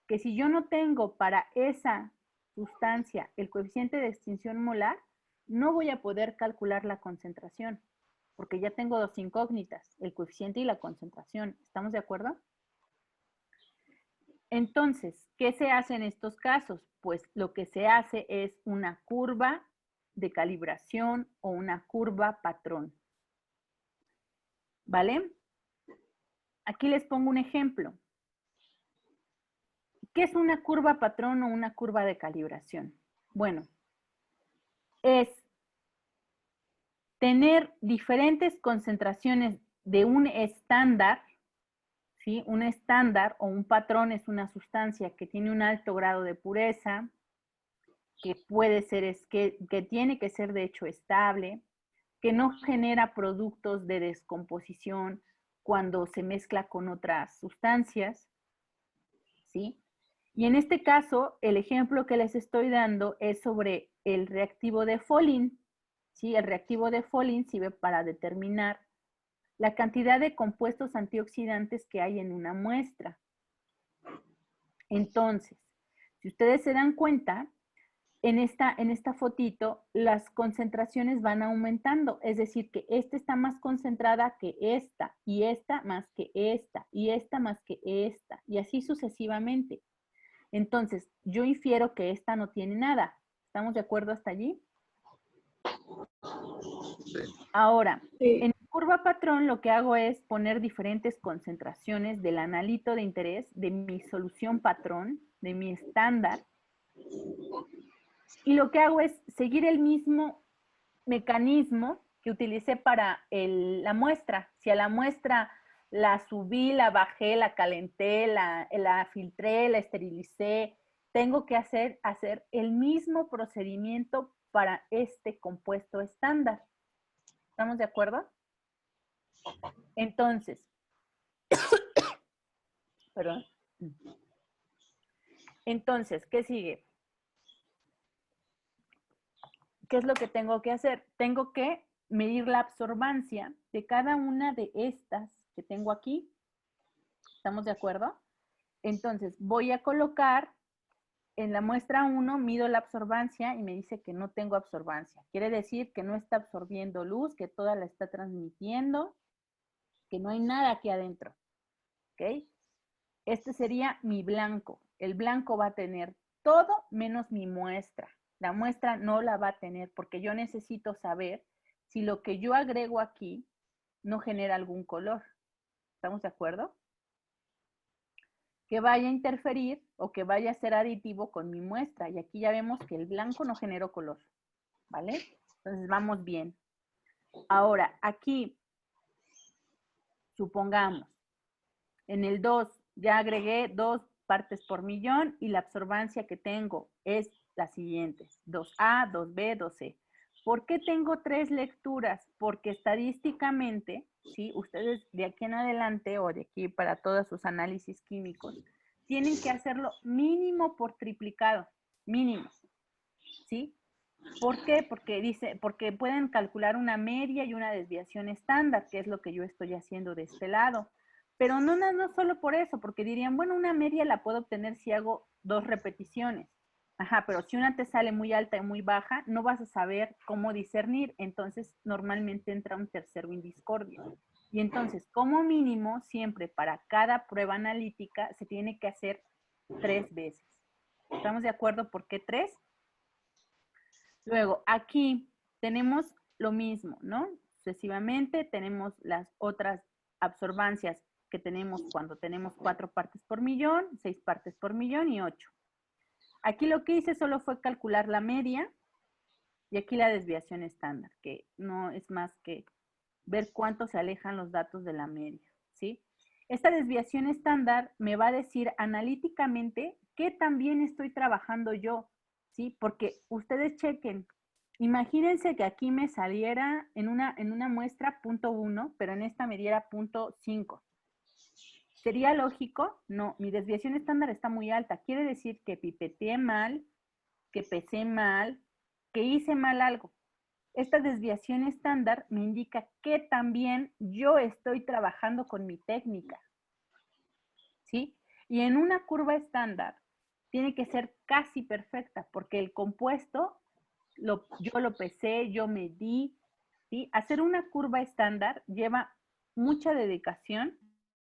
Que si yo no tengo para esa sustancia el coeficiente de extinción molar, no voy a poder calcular la concentración, porque ya tengo dos incógnitas, el coeficiente y la concentración. ¿Estamos de acuerdo? Entonces, ¿qué se hace en estos casos? Pues lo que se hace es una curva de calibración o una curva patrón. ¿Vale? Aquí les pongo un ejemplo. ¿Qué es una curva patrón o una curva de calibración? Bueno, es tener diferentes concentraciones de un estándar, ¿sí? Un estándar o un patrón es una sustancia que tiene un alto grado de pureza, que puede ser, que tiene que ser de hecho estable, que no genera productos de descomposición cuando se mezcla con otras sustancias, ¿sí? Y en este caso, el ejemplo que les estoy dando es sobre el reactivo de Folin, ¿sí? El reactivo de Folin sirve para determinar la cantidad de compuestos antioxidantes que hay en una muestra. Entonces, si ustedes se dan cuenta, en esta fotito, las concentraciones van aumentando, es decir, que esta está más concentrada que esta, y esta más que esta, y esta más que esta, y así sucesivamente. Entonces, yo infiero que esta no tiene nada. ¿Estamos de acuerdo hasta allí? Ahora, Sí. en curva patrón lo que hago es poner diferentes concentraciones del analito de interés, de mi solución patrón, de mi estándar, y lo que hago es seguir el mismo mecanismo que utilicé para la muestra. Si a la muestra la subí, la bajé, la calenté, la filtré, la esterilicé, tengo que hacer el mismo procedimiento para este compuesto estándar. ¿Estamos de acuerdo? Entonces, perdón. Entonces, ¿qué sigue? ¿Qué es lo que tengo que hacer? Tengo que medir la absorbancia de cada una de estas que tengo aquí. ¿Estamos de acuerdo? Entonces, voy a colocar en la muestra 1, mido la absorbancia y me dice que no tengo absorbancia. Quiere decir que no está absorbiendo luz, que toda la está transmitiendo, que no hay nada aquí adentro. ¿Ok? Este sería mi blanco. El blanco va a tener todo menos mi muestra. La muestra no la va a tener porque yo necesito saber si lo que yo agrego aquí no genera algún color. ¿Estamos de acuerdo? Que vaya a interferir o que vaya a ser aditivo con mi muestra. Y aquí ya vemos que el blanco no generó color. ¿Vale? Entonces vamos bien. Ahora, aquí, supongamos, en el 2 ya agregué 2 partes por millón y la absorbancia que tengo es la siguiente, 2A, 2B, 2C. ¿Por qué tengo 3 lecturas? Porque estadísticamente, ¿sí? Ustedes de aquí en adelante o de aquí para todos sus análisis químicos, tienen que hacerlo mínimo por triplicado, mínimo, ¿sí? ¿Por qué? Porque pueden calcular una media y una desviación estándar, que es lo que yo estoy haciendo de este lado. Pero no solo por eso, porque dirían, bueno, una media la puedo obtener si hago 2 repeticiones. Ajá, pero si una te sale muy alta y muy baja, no vas a saber cómo discernir. Entonces, normalmente entra un tercero en discordia. Y entonces, como mínimo, siempre para cada prueba analítica se tiene que hacer 3 veces. ¿Estamos de acuerdo? ¿Por qué 3? Luego, aquí tenemos lo mismo, ¿no? Sucesivamente tenemos las otras absorbancias que tenemos cuando tenemos 4 partes por millón, 6 partes por millón y 8. Aquí lo que hice solo fue calcular la media y aquí la desviación estándar, que no es más que ver cuánto se alejan los datos de la media, ¿sí? Esta desviación estándar me va a decir analíticamente qué tan bien estoy trabajando yo, ¿sí? Porque ustedes chequen, imagínense que aquí me saliera en una muestra 0.1, pero en esta me diera 0.5. ¿Sería lógico? No, mi desviación estándar está muy alta. Quiere decir que pipeteé mal, que pesé mal, que hice mal algo. Esta desviación estándar me indica que también yo estoy trabajando con mi técnica, ¿sí? Y en una curva estándar tiene que ser casi perfecta porque el compuesto yo lo pesé, yo medí, ¿sí? Hacer una curva estándar lleva mucha dedicación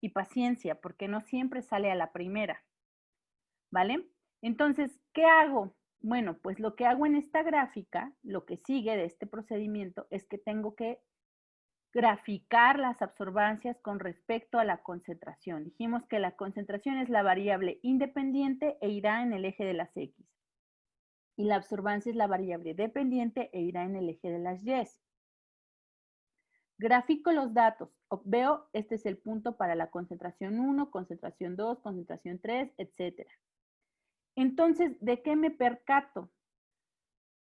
y paciencia porque no siempre sale a la primera, ¿vale? Entonces, ¿qué hago? Bueno, pues lo que hago en esta gráfica, lo que sigue de este procedimiento es que tengo que graficar las absorbancias con respecto a la concentración. Dijimos que la concentración es la variable independiente e irá en el eje de las X. Y la absorbancia es la variable dependiente e irá en el eje de las Y. Grafico los datos. Veo, este es el punto para la concentración 1, concentración 2, concentración 3, etc. Entonces, ¿de qué me percato?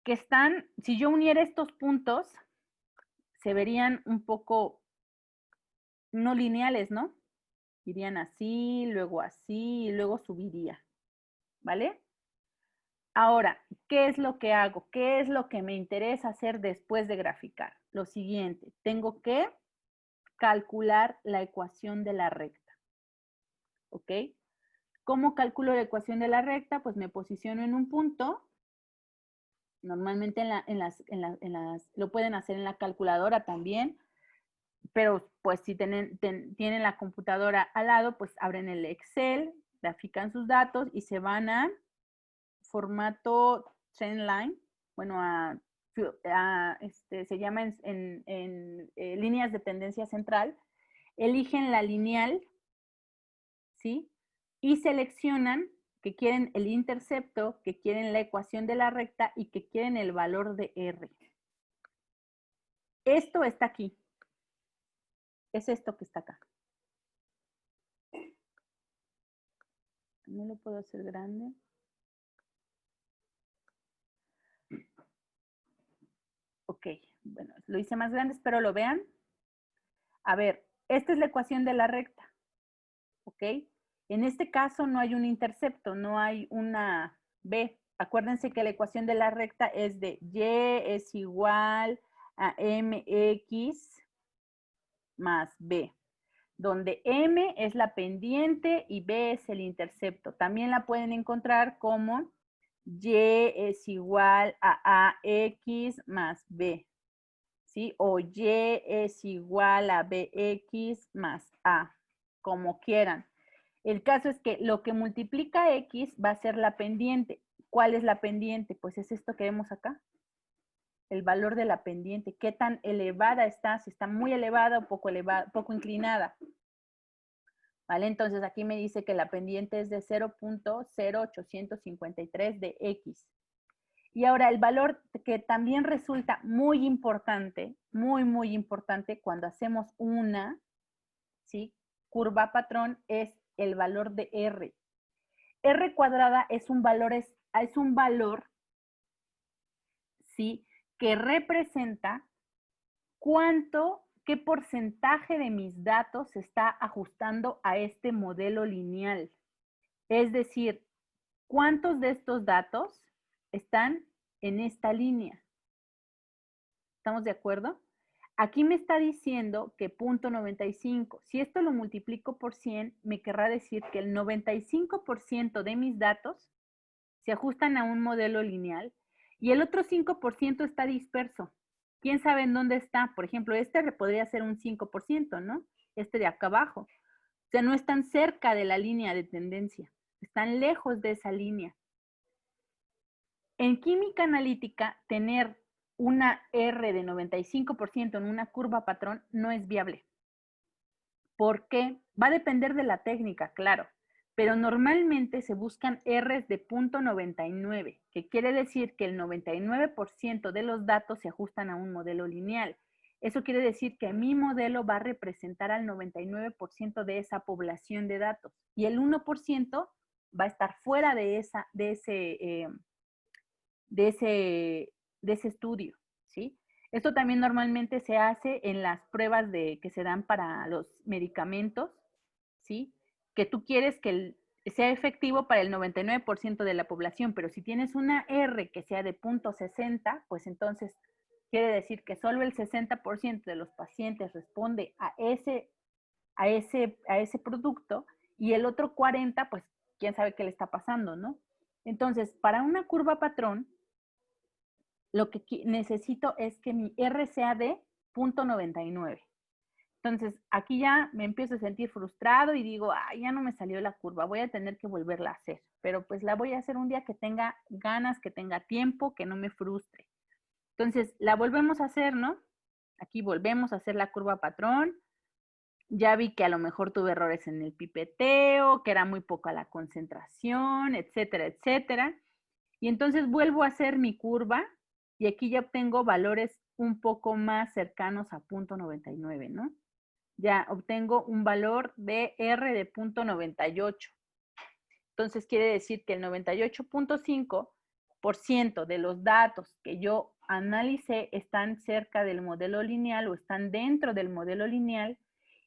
Que están, si yo uniera estos puntos, se verían un poco no lineales, ¿no? Irían así, y luego subiría, ¿vale? Ahora, ¿qué es lo que hago? ¿Qué es lo que me interesa hacer después de graficar? Lo siguiente, tengo que calcular la ecuación de la recta, ¿ok? ¿Cómo calculo la ecuación de la recta? Pues me posiciono en un punto. Normalmente lo pueden hacer en la calculadora también, pero pues si tienen la computadora al lado, pues abren el Excel, grafican sus datos y se van a formato trendline, bueno, se llama en líneas de tendencia central, eligen la lineal, ¿sí? Y seleccionan que quieren el intercepto, que quieren la ecuación de la recta y que quieren el valor de R. Esto está aquí. Es esto que está acá. No lo puedo hacer grande. Ok, bueno, lo hice más grande, espero lo vean. A ver, esta es la ecuación de la recta. ¿Ok? En este caso no hay un intercepto, no hay una B. Acuérdense que la ecuación de la recta es de Y es igual a MX más B, donde M es la pendiente y B es el intercepto. También la pueden encontrar como Y es igual a AX más B, ¿sí? O Y es igual a BX más A, como quieran. El caso es que lo que multiplica X va a ser la pendiente. ¿Cuál es la pendiente? Pues es esto que vemos acá. El valor de la pendiente. ¿Qué tan elevada está? Si está muy elevada o poco inclinada. ¿Vale? Entonces aquí me dice que la pendiente es de 0.0853 de X. Y ahora el valor que también resulta muy importante, muy importante cuando hacemos una, ¿sí?, curva patrón es el valor de R. R cuadrada es un valor, ¿sí?, que representa qué porcentaje de mis datos se está ajustando a este modelo lineal. Es decir, cuántos de estos datos están en esta línea. ¿Estamos de acuerdo? Aquí me está diciendo que 0.95. Si esto lo multiplico por 100, me querrá decir que el 95% de mis datos se ajustan a un modelo lineal y el otro 5% está disperso. ¿Quién sabe en dónde está? Por ejemplo, este podría ser un 5%, ¿no? Este de acá abajo. O sea, no están cerca de la línea de tendencia, están lejos de esa línea. En química analítica, tener una R de 95% en una curva patrón no es viable. ¿Por qué? Va a depender de la técnica, claro, pero normalmente se buscan Rs de 0.99, que quiere decir que el 99% de los datos se ajustan a un modelo lineal. Eso quiere decir que mi modelo va a representar al 99% de esa población de datos y el 1% va a estar fuera de ese estudio, ¿sí? Esto también normalmente se hace en las pruebas que se dan para los medicamentos, ¿sí? Que tú quieres que sea efectivo para el 99% de la población, pero si tienes una R que sea de 0.60, pues entonces quiere decir que solo el 60% de los pacientes responde a ese producto y el otro 40%, pues quién sabe qué le está pasando, ¿no? Entonces, para una curva patrón, lo que necesito es que mi R sea de 0.99. Entonces, aquí ya me empiezo a sentir frustrado y digo, ay, ya no me salió la curva, voy a tener que volverla a hacer. Pero pues la voy a hacer un día que tenga ganas, que tenga tiempo, que no me frustre. Entonces, la volvemos a hacer, ¿no? Aquí volvemos a hacer la curva patrón. Ya vi que a lo mejor tuve errores en el pipeteo, que era muy poca la concentración, etcétera, etcétera. Y entonces vuelvo a hacer mi curva y aquí ya obtengo valores un poco más cercanos a 0.99, ¿no? Ya obtengo un valor de R de 0.98. Entonces quiere decir que el 98.5% de los datos que yo analicé están cerca del modelo lineal o están dentro del modelo lineal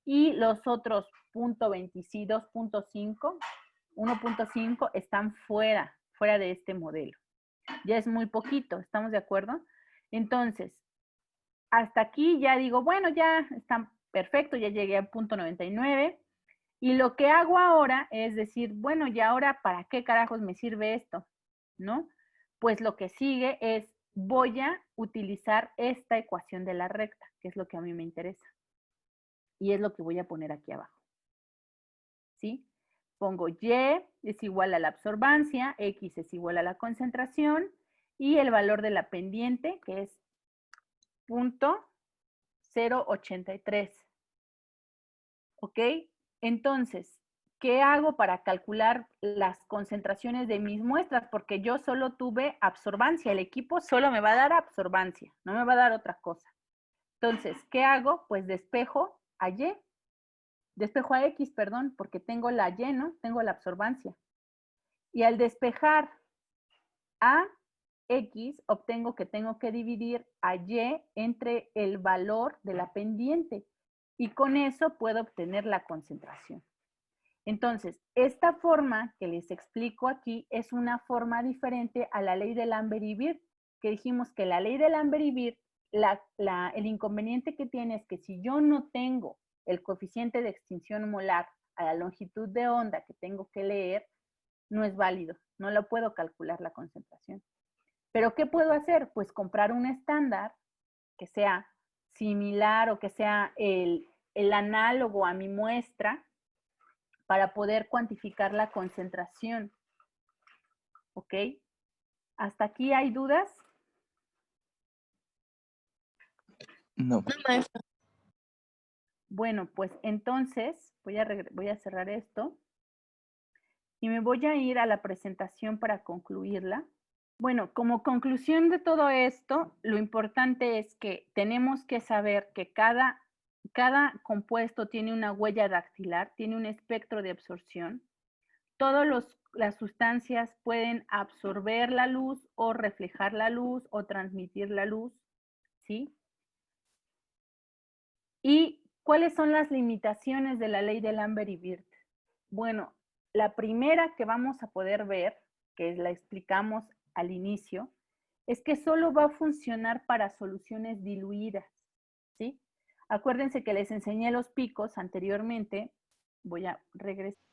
y los otros 2.5, 1.5 están fuera de este modelo. Ya es muy poquito, ¿estamos de acuerdo? Entonces, hasta aquí ya digo, bueno, ya está perfecto, ya llegué al punto 99. Y lo que hago ahora es decir, bueno, ¿y ahora para qué carajos me sirve esto? ¿No? Pues lo que sigue es, voy a utilizar esta ecuación de la recta, que es lo que a mí me interesa. Y es lo que voy a poner aquí abajo. ¿Sí? Pongo Y es igual a la absorbancia, X es igual a la concentración, y el valor de la pendiente, que es 0.083. ¿Ok? Entonces, ¿qué hago para calcular las concentraciones de mis muestras? Porque yo solo tuve absorbancia, el equipo solo me va a dar absorbancia, no me va a dar otra cosa. Entonces, ¿qué hago? Pues despejo a Y, despejo a X, perdón, porque tengo la Y, ¿no? Tengo la absorbancia. Y al despejar a X, obtengo que tengo que dividir a Y entre el valor de la pendiente. Y con eso puedo obtener la concentración. Entonces, esta forma que les explico aquí es una forma diferente a la ley de Lambert y Beer, que dijimos que la ley de Lambert y Beer, el inconveniente que tiene es que si yo no tengo el coeficiente de extinción molar a la longitud de onda que tengo que leer, no es válido, no lo puedo calcular la concentración. Pero ¿qué puedo hacer? Pues comprar un estándar que sea similar o que sea el análogo a mi muestra para poder cuantificar la concentración. ¿Ok? ¿Hasta aquí hay dudas? No. No, maestra. Bueno, pues entonces voy a cerrar esto y me voy a ir a la presentación para concluirla. Bueno, como conclusión de todo esto, lo importante es que tenemos que saber que cada compuesto tiene una huella dactilar, tiene un espectro de absorción. Todas las sustancias pueden absorber la luz o reflejar la luz o transmitir la luz, ¿sí? ¿Y cuáles son las limitaciones de la ley de Lambert y Wirth? Bueno, la primera que vamos a poder ver, que la explicamos al inicio, es que solo va a funcionar para soluciones diluidas, ¿sí? Acuérdense que les enseñé los picos anteriormente. Voy a regresar.